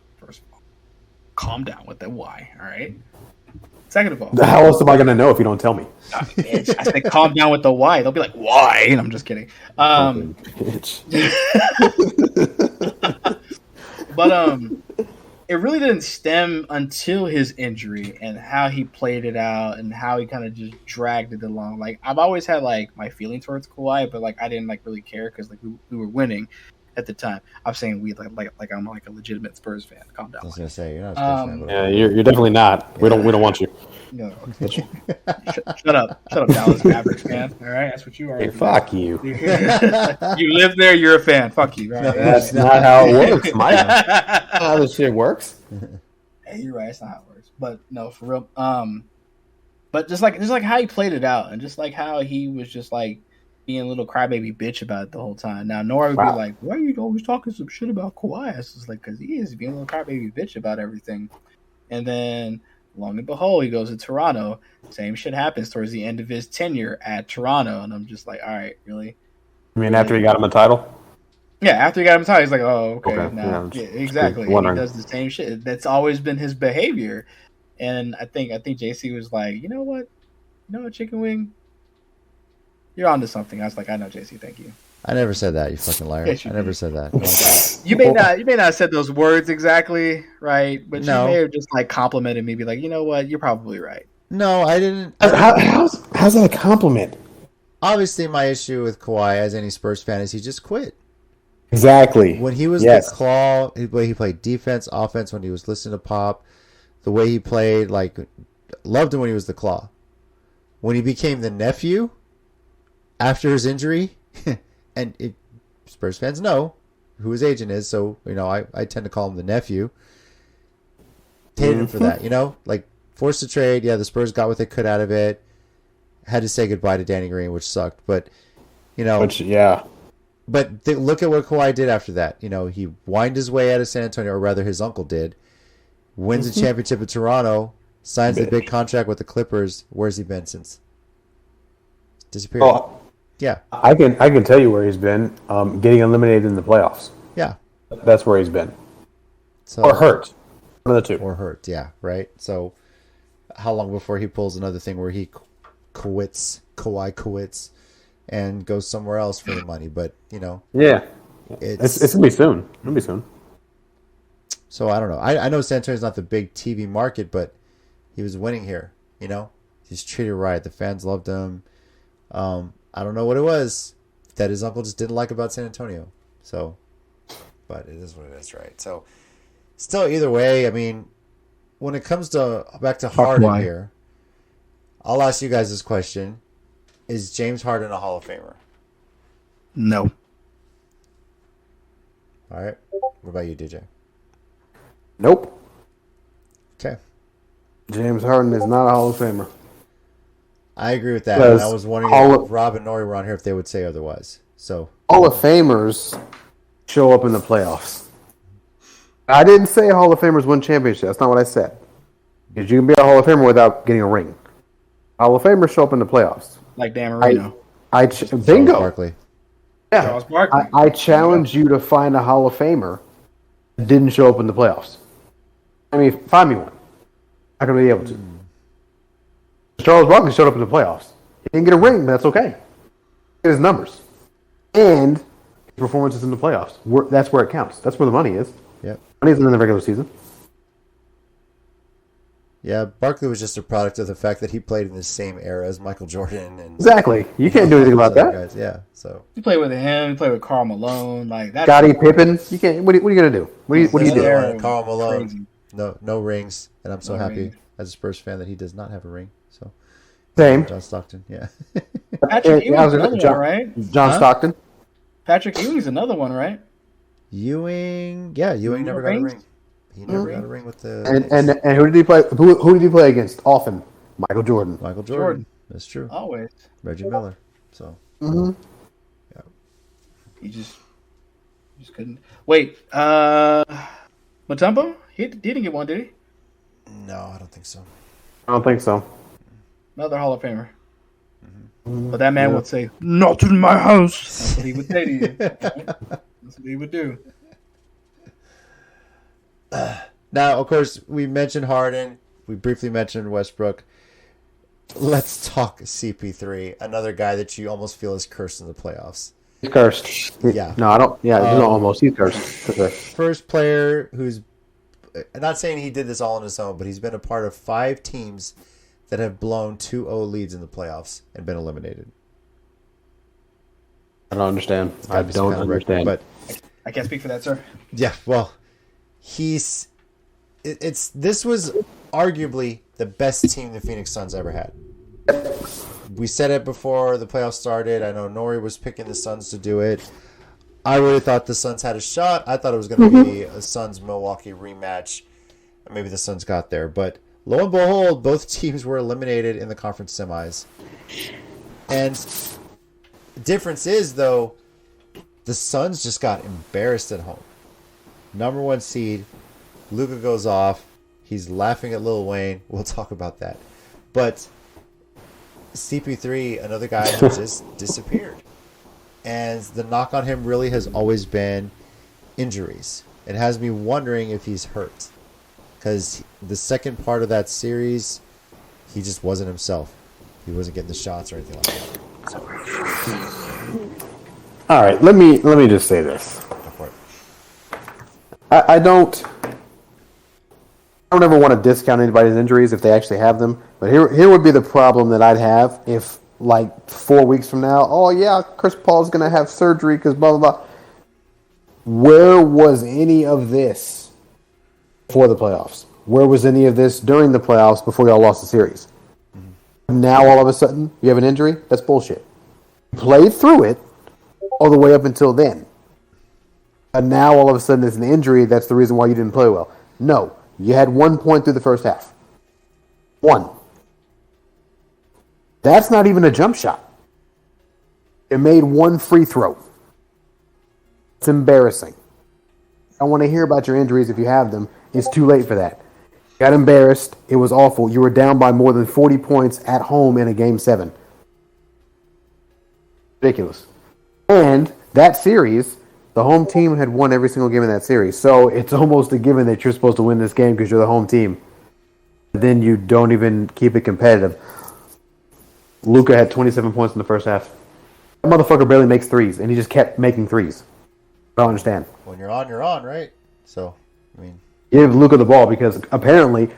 calm down with the why, all right? Second of all... How else am I going to know if you don't tell me? I said calm down with the why. They'll be like, why? And I'm just kidding. But it really didn't stem until his injury and how he played it out and how he kind of just dragged it along. I've always had my feeling towards Kawhi, but I didn't really care because we were winning at the time. I'm saying we I'm a legitimate Spurs fan. Calm down. I was gonna say you're not a Spurs fan. Yeah, you're definitely not. We don't want you. No. Shut up, Dallas Mavericks fan. All right, that's what you are. Hey, fuck you. You live there. You're a fan. Fuck you. Right? That's not how it works, Mike. How this shit works. Hey, you're right. It's not how it works. But no, for real. But just like how he played it out, and just like how he was just being a little crybaby bitch about it the whole time. Now Nora would be like, "Why are you always talking some shit about Kawhi?" It's just because he is being a little crybaby bitch about everything. And then, lo and behold, he goes to Toronto. Same shit happens towards the end of his tenure at Toronto, and I'm just like, all right, really? You mean after he got him a title? Yeah, after he got him a title, he's like, oh, okay. Now, yeah, exactly. He does the same shit. That's always been his behavior. And I think JC was like, you know what, Chicken Wing, you're onto something. I was like, I know, JC, thank you. I never said that, you fucking liar. I never said that. You may not have said those words exactly, right? But you may have just complimented me, be like, you know what, you're probably right. No, I didn't. How's that a compliment? Obviously, my issue with Kawhi, as any Spurs fan, is he just quit. Exactly. When he was the claw, the way he played defense, offense, when he was listening to Pop, the way he played, loved him when he was the claw. When he became the nephew after his injury, and Spurs fans know who his agent is, so I tend to call him the nephew. Hated him for that, forced to trade. Yeah, the Spurs got what they could out of it. Had to say goodbye to Danny Green, which sucked. But You know, Which, yeah. but look at what Kawhi did after that. You know, he whined his way out of San Antonio, or rather his uncle did. Wins the championship in Toronto, signs the big contract with the Clippers. Where's he been since? Disappeared. Oh, Yeah. I can tell you where he's been. Getting eliminated in the playoffs. Yeah. That's where he's been. So, Or hurt. One of the two. Or hurt, yeah, right? So how long before he pulls another thing where he Kawhi quits, and goes somewhere else for the money? But, you know. Yeah. It's going to be soon. It's going to be soon. So I don't know. I know San Antonio's not the big TV market, but he was winning here, you know? He's treated right. The fans loved him. I don't know what it was that his uncle just didn't like about San Antonio. So, but it is what it is, right? So, still, either way, I mean, when it comes to back to Harden here, I'll ask you guys this question: is James Harden a Hall of Famer? No. All right. What about you, DJ? Nope. Okay. James Harden is not a Hall of Famer. I agree with that. And I was wondering if Rob and Nori were on here if they would say otherwise. So Hall of Famers show up in the playoffs. I didn't say Hall of Famers win championships. That's not what I said. Because you can be a Hall of Famer without getting a ring. Hall of Famers show up in the playoffs. Like Dan Marino. Bingo. Barkley. Yeah. Charles Barkley. I challenge you to find a Hall of Famer that didn't show up in the playoffs. I mean, find me one. I'm not going to be able to. Charles Barkley showed up in the playoffs. He didn't get a ring, but that's okay. His numbers. And his performances in the playoffs. That's where it counts. That's where the money is. Yep. Money's in the regular season. Yeah, Barkley was just a product of the fact that he played in the same era as Michael Jordan. And Exactly. You can't do anything about that. guys. Yeah, so. You play with him. You play with Karl Malone. Like that. Scottie Pippen. You can't. What are you gonna do? What do you do? Yeah. Karl Malone. Crazy. No rings, and I'm so No happy rings. as a Spurs fan that he does not have a ring. So Same. John Stockton, yeah. Patrick Yeah, I Ewing's was another John- one, right? John Huh? Stockton. Patrick Ewing's another one, right? Ewing never got a ring. He never got a ring with the And who did he play? Who did he play against? Often, Michael Jordan. Michael Jordan. That's true. Always. Reggie Miller. So He just couldn't. Wait, Mutombo? He didn't get one, did he? no, I don't think so. I don't think so. Another Hall of Famer. But that man would say, "Not in my house." That's what he would say to you. Right? That's what he would do. Now, of course, we mentioned Harden. We briefly mentioned Westbrook. Let's talk CP3, another guy that you almost feel is cursed in the playoffs. He's cursed. Yeah. No, I don't. Yeah, no, almost. He's cursed. Okay. First player who's, I'm not saying he did this all on his own, but he's been a part of 5 teams that have blown 2-0 leads in the playoffs and been eliminated. I don't understand. I don't understand. But I can't speak for that, sir. yeah, well, this was arguably the best team the Phoenix Suns ever had. We said it before the playoffs started. I know Nori was picking the Suns to do it. I really thought the Suns had a shot. I thought it was going to be a Suns-Milwaukee rematch. Maybe the Suns got there. But lo and behold, both teams were eliminated in the conference semis. And the difference is, though, the Suns just got embarrassed at home. Number 1 seed, Luka goes off. He's laughing at Lil Wayne. We'll talk about that. But CP3, another guy who just disappeared. And the knock on him really has always been injuries. It has me wondering if he's hurt. Because the second part of that series, he just wasn't himself. He wasn't getting the shots or anything like that. So, All right, let me just say this. go for it. I don't ever want to discount anybody's injuries if they actually have them. But here would be the problem that I'd have if, like, 4 weeks from now, oh yeah, Chris Paul's going to have surgery because blah, blah, blah. Where was any of this before the playoffs? Where was any of this during the playoffs before y'all lost the series? Now all of a sudden you have an injury? That's bullshit. Played through it all the way up until then. And now all of a sudden it's an injury. That's the reason why you didn't play well. No. You had 1 point through the first half. 1. That's not even a jump shot. It made one free throw. It's embarrassing. I want to hear about your injuries if you have them. It's too late for that. Got embarrassed. It was awful. You were down by more than 40 points at home in a Game 7. Ridiculous. And that series, the home team had won every single game in that series. So it's almost a given that you're supposed to win this game because you're the home team. Then you don't even keep it competitive. Luka had 27 points in the first half. That motherfucker barely makes threes, and he just kept making threes. I don't understand. When you're on, right? So, I mean, give Luka the ball because apparently,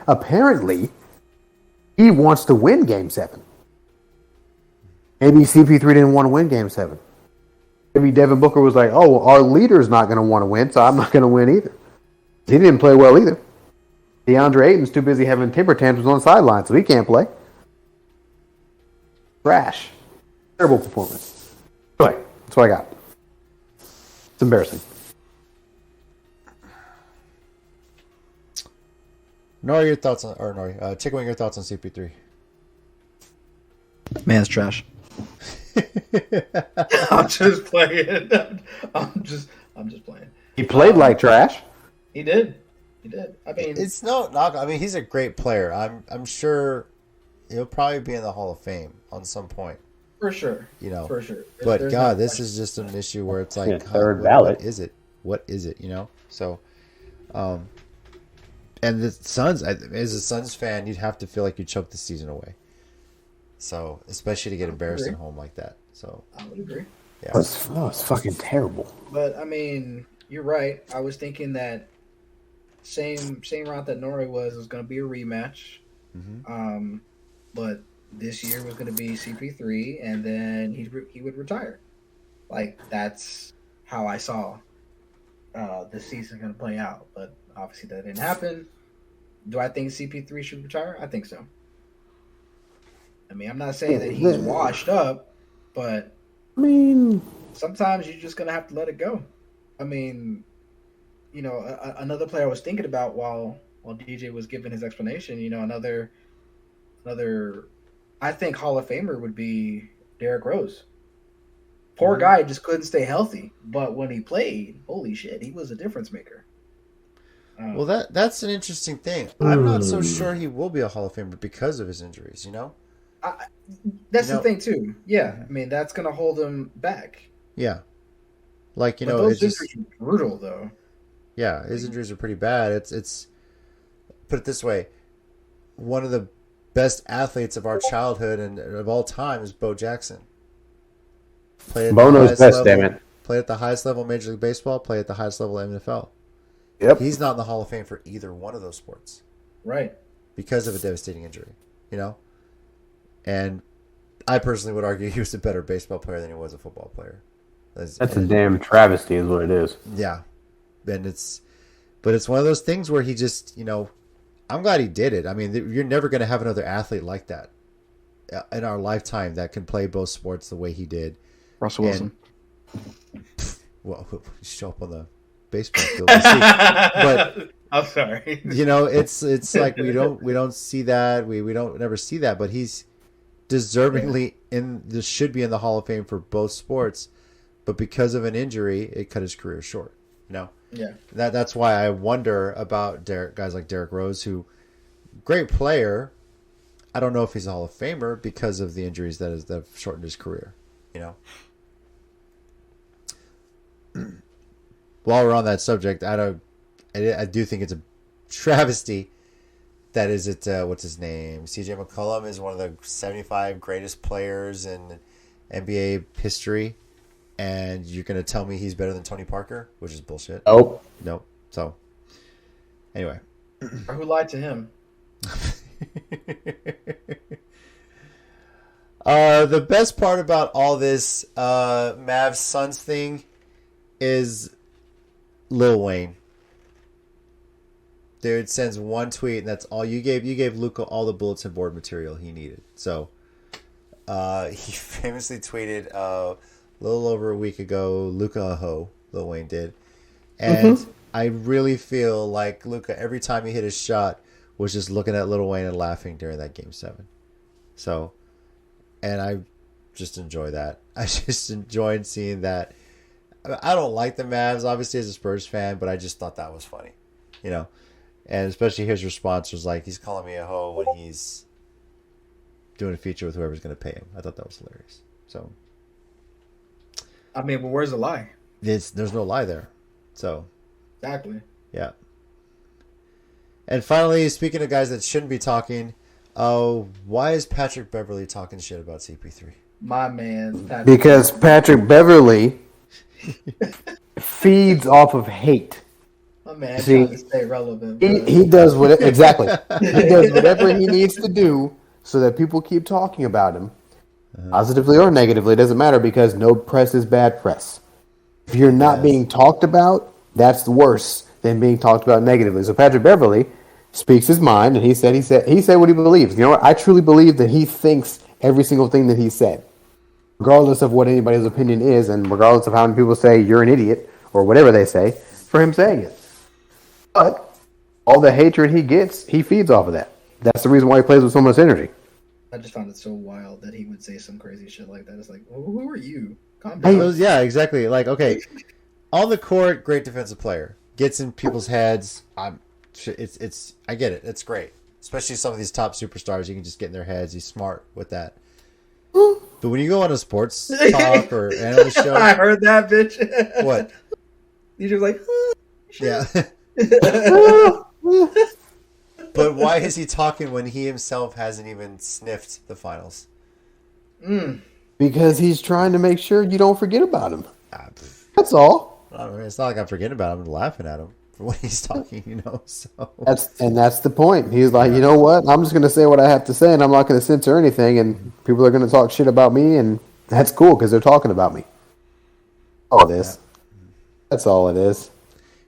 he wants to win Game 7. Maybe CP3 didn't want to win Game 7. Maybe Devin Booker was like, oh, well, our leader's not going to want to win, so I'm not going to win either. He didn't play well either. DeAndre Ayton's too busy having temper tantrums on the sideline, so he can't play. Trash. Terrible performance. Anyway, that's what I got. It's embarrassing. Nori, your thoughts on, or Nori, Chicken Wing, your thoughts on CP3? Man's trash. I'm just playing. I'm just playing. He played like trash. He did. I mean, it's no knock. I mean, he's a great player. I'm sure he'll probably be in the Hall of Fame on some point. For sure. You know. For sure. But God, this is just an issue where it's like, third ballot. What is it? You know. So, and the Suns. As a Suns fan, you'd have to feel like you choked the season away. So, especially to get embarrassed at home like that. So, I would agree. Yeah. It's fucking terrible. But I mean, you're right. I was thinking that same route that Nori was going to be a rematch. Mm-hmm. But this year was going to be CP3, and then he would retire. Like, that's how I saw the season going to play out. But obviously that didn't happen. Do I think CP3 should retire? I think so. I mean, I'm not saying that he's washed up, but I mean, sometimes you're just going to have to let it go. I mean, you know, another player I was thinking about while DJ was giving his explanation, you know, another I think Hall of Famer would be Derrick Rose. Poor guy just couldn't stay healthy, but when he played, holy shit, he was a difference maker. Well, that's an interesting thing. I'm not so sure he will be a Hall of Famer because of his injuries, you know? That's the thing, too. Yeah, I mean, that's going to hold him back. Yeah. Like, you know, those injuries are brutal, though. Yeah, his injuries are pretty bad. It's put it this way, one of the best athletes of our childhood and of all time is Bo Jackson. Bo knows best, damn it. Played at the highest level of Major League Baseball, played at the highest level of NFL. Yep. He's not in the Hall of Fame for either one of those sports. Right. Because of a devastating injury, you know? And I personally would argue he was a better baseball player than he was a football player. That's a damn travesty is what it is. Yeah. And it's one of those things where he just, you know, I'm glad he did it. I mean, you're never going to have another athlete like that in our lifetime that can play both sports the way he did. Russell Wilson. Well, show up on the baseball field. But I'm sorry. You know, it's like we don't see that. We don't never see that. But he's deservingly should be in the Hall of Fame for both sports. But because of an injury, it cut his career short. You know. Yeah. That's why I wonder about guys like Derrick Rose, who great player. I don't know if he's a Hall of Famer because of the injuries that have shortened his career. You know. While we're on that subject, I do think it's a travesty that is it. What's his name? CJ McCollum is one of the 75 greatest players in NBA history, and you're going to tell me he's better than Tony Parker, which is bullshit. Nope. So, anyway. Who lied to him? The best part about all this Mavs Suns thing is Lil Wayne. Dude sends one tweet, and that's all you gave. You gave Luka all the bulletin board material he needed. So, he famously tweeted a little over a week ago, "Luka a hoe." Lil Wayne did, and I really feel like Luka every time he hit his shot was just looking at Lil Wayne and laughing during that Game 7. So, and I just enjoy that. I just enjoyed seeing that. I don't like the Mavs, obviously, as a Spurs fan, but I just thought that was funny, you know. And especially his response was like, he's calling me a hoe when he's doing a feature with whoever's going to pay him. I thought that was hilarious. So, I mean, but where's the lie? there's no lie there. So, Exactly. yeah. And finally, speaking of guys that shouldn't be talking, why is Patrick Beverley talking shit about CP3? My man. Patrick. Because Patrick Beverley feeds off of hate. My man See, trying to stay relevant. He does what exactly. He does whatever he needs to do so that people keep talking about him, positively or negatively. It doesn't matter because no press is bad press. If you're not being talked about, that's worse than being talked about negatively. So Patrick Beverley speaks his mind, and he said what he believes. You know what? I truly believe that he thinks every single thing that he said, regardless of what anybody's opinion is, and regardless of how many people say you're an idiot or whatever they say for him saying it. But all the hatred he gets, he feeds off of that. That's the reason why he plays with so much energy. I just found it so wild that he would say some crazy shit like that. It's like, who are you? Calm Hey, down. yeah, exactly. Like, okay, on the court, great defensive player, gets in people's heads. I get it. It's great, especially some of these top superstars. You can just get in their heads. He's smart with that. But when you go on a sports talk or analyst show, I heard that, bitch. what? You're just like, Yeah. But why is he talking when he himself hasn't even sniffed the finals? Because he's trying to make sure you don't forget about him. Ah, That's all. I mean, it's not like I'm forgetting about him and laughing at him for when he's talking, you know. So That's the point. He's like, you know what? I'm just going to say what I have to say, and I'm not going to censor anything. And people are going to talk shit about me, and that's cool because they're talking about me. All it is. That's all it is.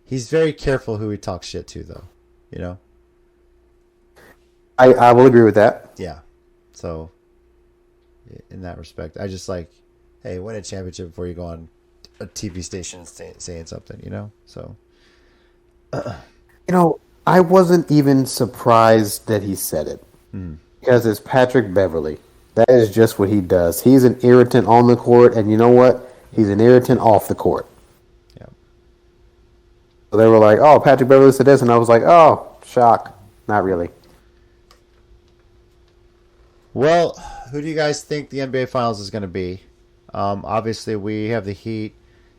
he's very careful who he talks shit to, though. You know. I will agree with that. Yeah. So, in that respect, I just like, hey, win a championship before you go on a TV station saying something, you know? So. You know, I wasn't even surprised that he said it. Because it's Patrick Beverley. That is just what he does. He's an irritant on the court, and you know what? He's an irritant off the court. Yeah. So they were like, oh, Patrick Beverley said this, and I was like, oh, shock. Not really. Well, who do you guys think the NBA Finals is going to be? Obviously, we have the Heat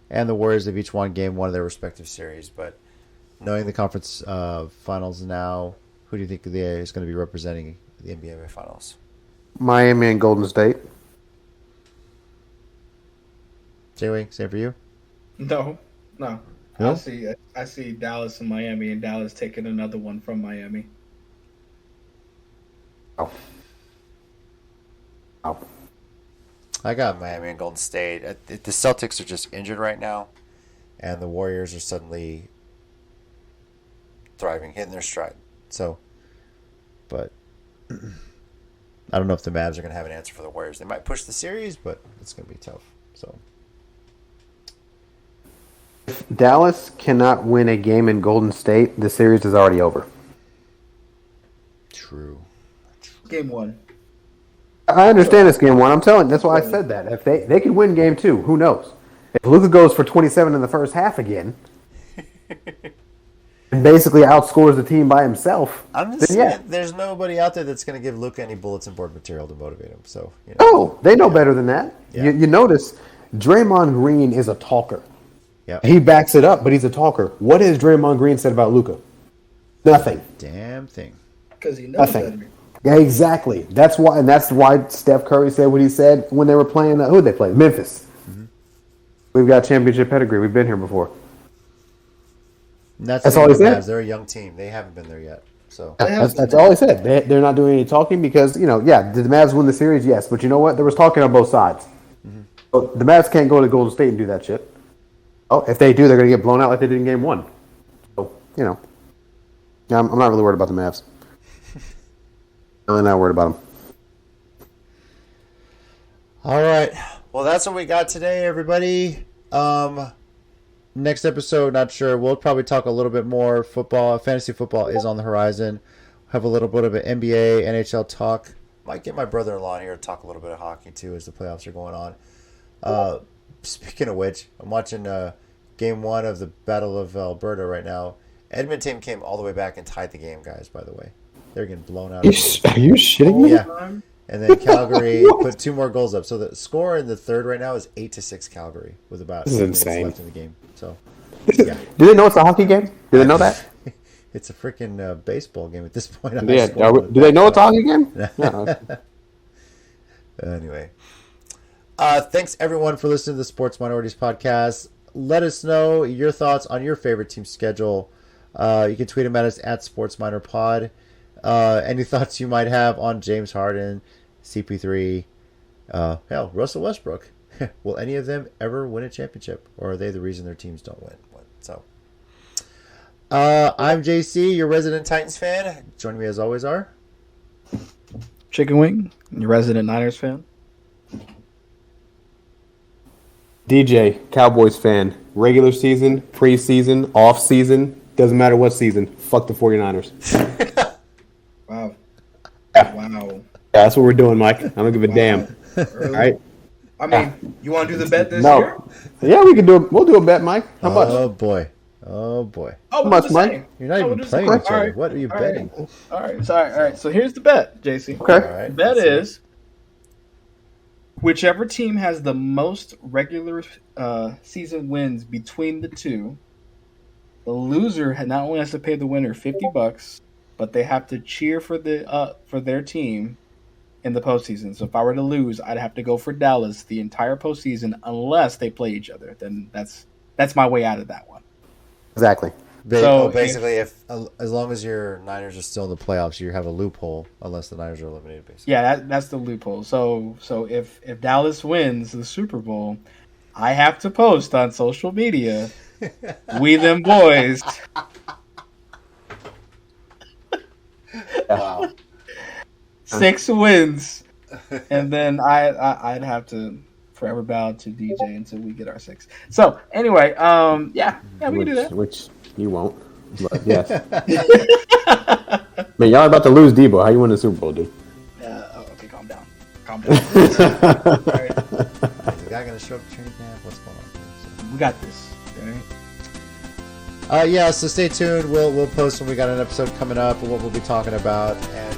and the Warriors have each won game one of their respective series, but knowing the conference finals now, who do you think is going to be representing the NBA Finals? Miami and Golden State. J-Wing, same for you? No. No? I see Dallas and Miami, and Dallas taking another one from Miami. Oh. I got Miami and Golden State. The Celtics are just injured right now, and the Warriors are suddenly thriving, hitting their stride. So, but I don't know if the Mavs are going to have an answer for the Warriors. They might push the series, but it's going to be tough. So, If Dallas cannot win a game in Golden State, the series is already over. true. Game one. I understand it's game one. I'm telling you, that's why I said that. If they could win game two, who knows? If Luka goes for 27 in the first half again, and basically outscores the team by himself, I'm just then saying, there's nobody out there that's going to give Luka any bulletin board material to motivate him. So, you know. Oh, they know better than that. Yeah. You notice Draymond Green is a talker. Yeah. He backs it up, but he's a talker. What has Draymond Green said about Luka? Nothing. Damn thing. Because he knows Nothing. better. Yeah, exactly. That's why Steph Curry said what he said when they were playing. Who did they play? Memphis. Mm-hmm. We've got championship pedigree. We've been here before. And that's That's the all thing he with the said? Mavs. They're a young team. They haven't been there yet. So That's all he said. They're not doing any talking because, did the Mavs win the series? Yes. But you know what? There was talking on both sides. Mm-hmm. So the Mavs can't go to Golden State and do that shit. Oh, if they do, they're going to get blown out like they did in game one. So, yeah, I'm not really worried about the Mavs. Really not worried about them. all right. Well, that's what we got today, everybody. Next episode, not sure. We'll probably talk a little bit more football. Fantasy football is on the horizon. Have a little bit of an NBA, NHL talk. Might get my brother-in-law in here to talk a little bit of hockey, too, as the playoffs are going on. Speaking of which, I'm watching game 1 of the Battle of Alberta right now. Edmonton came all the way back and tied the game, guys, by the way. They're getting blown out. Are you shitting me? Yeah. And then Calgary put 2 more goals up. So the score in the third right now is 8-6 Calgary with about 8 minutes left in the game. So, yeah. Do they know it's a hockey game? Do they know that? It's a freaking baseball game at this point. Yeah. Do they know it's a hockey game? Yeah. Anyway. Thanks, everyone, for listening to the Sports Minorities Podcast. Let us know your thoughts on your favorite team schedule. You can tweet them at us at SportsMinorPod. Any thoughts you might have on James Harden, CP3, hell, Russell Westbrook. Will any of them ever win a championship? Or are they the reason their teams don't win? So, I'm JC, your resident Titans fan. Joining me as always are... Chicken Wing, your resident Niners fan. DJ, Cowboys fan. Regular season, preseason, off season, doesn't matter what season. Fuck the 49ers. Wow. Yeah. Wow. Yeah, that's what we're doing, Mike. I don't give a damn. All right. I mean, you want to do the bet this No. year? Yeah, we can do it. We'll do a bet, Mike. How much? Oh, boy. Oh, boy. Oh, How much, Mike? You're not even playing each other. What are you betting? All right. So here's the bet, JC. Okay. All right. The bet is whichever team has the most regular season wins between the two, the loser not only has to pay the winner $50, but they have to cheer for their team in the postseason. So if I were to lose, I'd have to go for Dallas the entire postseason unless they play each other. Then that's my way out of that one. Exactly. So basically, if as long as your Niners are still in the playoffs, you have a loophole unless the Niners are eliminated. Basically, Yeah, that's the loophole. So if Dallas wins the Super Bowl, I have to post on social media, "We them boys." wow. 6 wins, and then I'd have to forever bow to DJ until we get our 6. So anyway, yeah, we can do that. Which you won't. But yes. Man, y'all about to lose Debo. How you win the Super Bowl, dude? Okay, calm down. All right, Is the guy going to show up to training camp? What's going on? we got this. All right. Yeah, so stay tuned. We'll post when we got an episode coming up and what we'll be talking about. And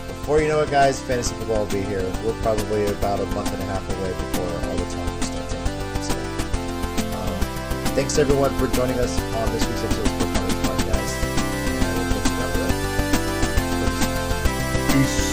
before you know it, guys, fantasy football will be here. We're probably about a month and a half away before all the talk starts. So, thanks everyone for joining us on this week's episode of Sports Minorities Podcast. And we'll catch you down the road. Peace.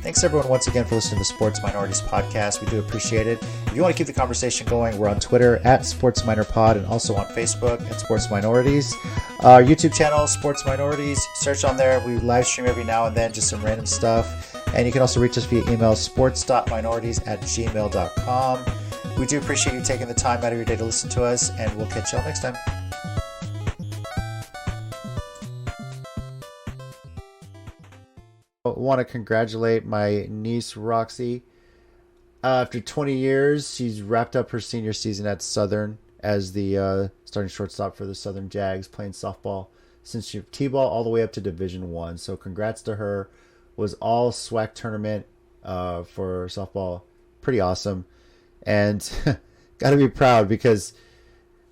Thanks everyone once again for listening to the Sports Minorities Podcast. We do appreciate it. If you want to keep the conversation going, we're on Twitter at SportsMinorPod and also on Facebook at Sports Minorities. Our YouTube channel, Sports Minorities. Search on there. We live stream every now and then, just some random stuff. And you can also reach us via email, sports.minorities@gmail.com. We do appreciate you taking the time out of your day to listen to us, and we'll catch y'all next time. I want to congratulate my niece Roxy. After 20 years, she's wrapped up her senior season at Southern as the starting shortstop for the Southern Jags, playing softball since she T-ball all the way up to Division I. So congrats to her. Was all SWAC tournament for softball. Pretty awesome. And got to be proud because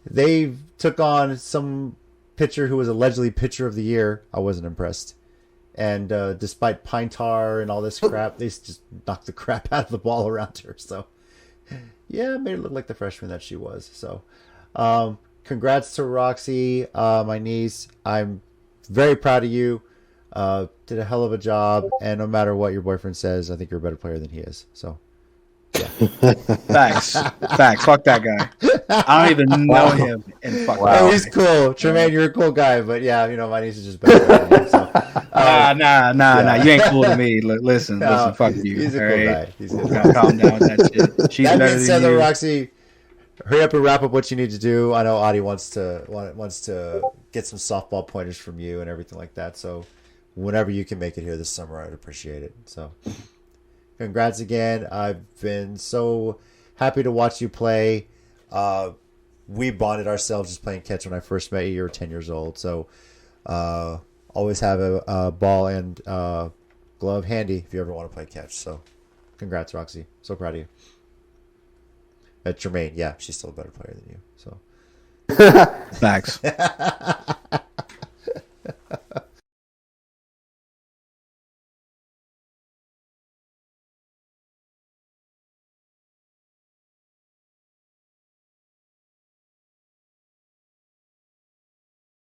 they took on some pitcher who was allegedly pitcher of the year. I wasn't impressed. And despite pine tar and all this crap, they just knocked the crap out of the ball around her. So, yeah, made her look like the freshman that she was. So, congrats to Roxy, my niece. I'm very proud of you. Did a hell of a job. And no matter what your boyfriend says, I think you're a better player than he is. So, yeah. Facts. Fuck that guy. I don't even know him. And fuck Wow. that Oh, guy. he's cool. Tremaine, you're a cool guy. But, yeah, my niece is just better than him. So, Nah. You ain't cool to me. Listen. Fuck you. He's a all cool right? guy. He's a cool Gotta guy. calm down with that shit. She's That better being said, than though, you. Roxy, hurry up and wrap up what you need to do. I know Adi wants to get some softball pointers from you and everything like that. So whenever you can make it here this summer, I'd appreciate it. So congrats again. I've been so happy to watch you play. We bonded ourselves just playing catch when I first met you. You were 10 years old. So always have a ball and glove handy if you ever want to play catch. So congrats, Roxy. So proud of you. Jermaine, yeah, she's still a better player than you. So Facts.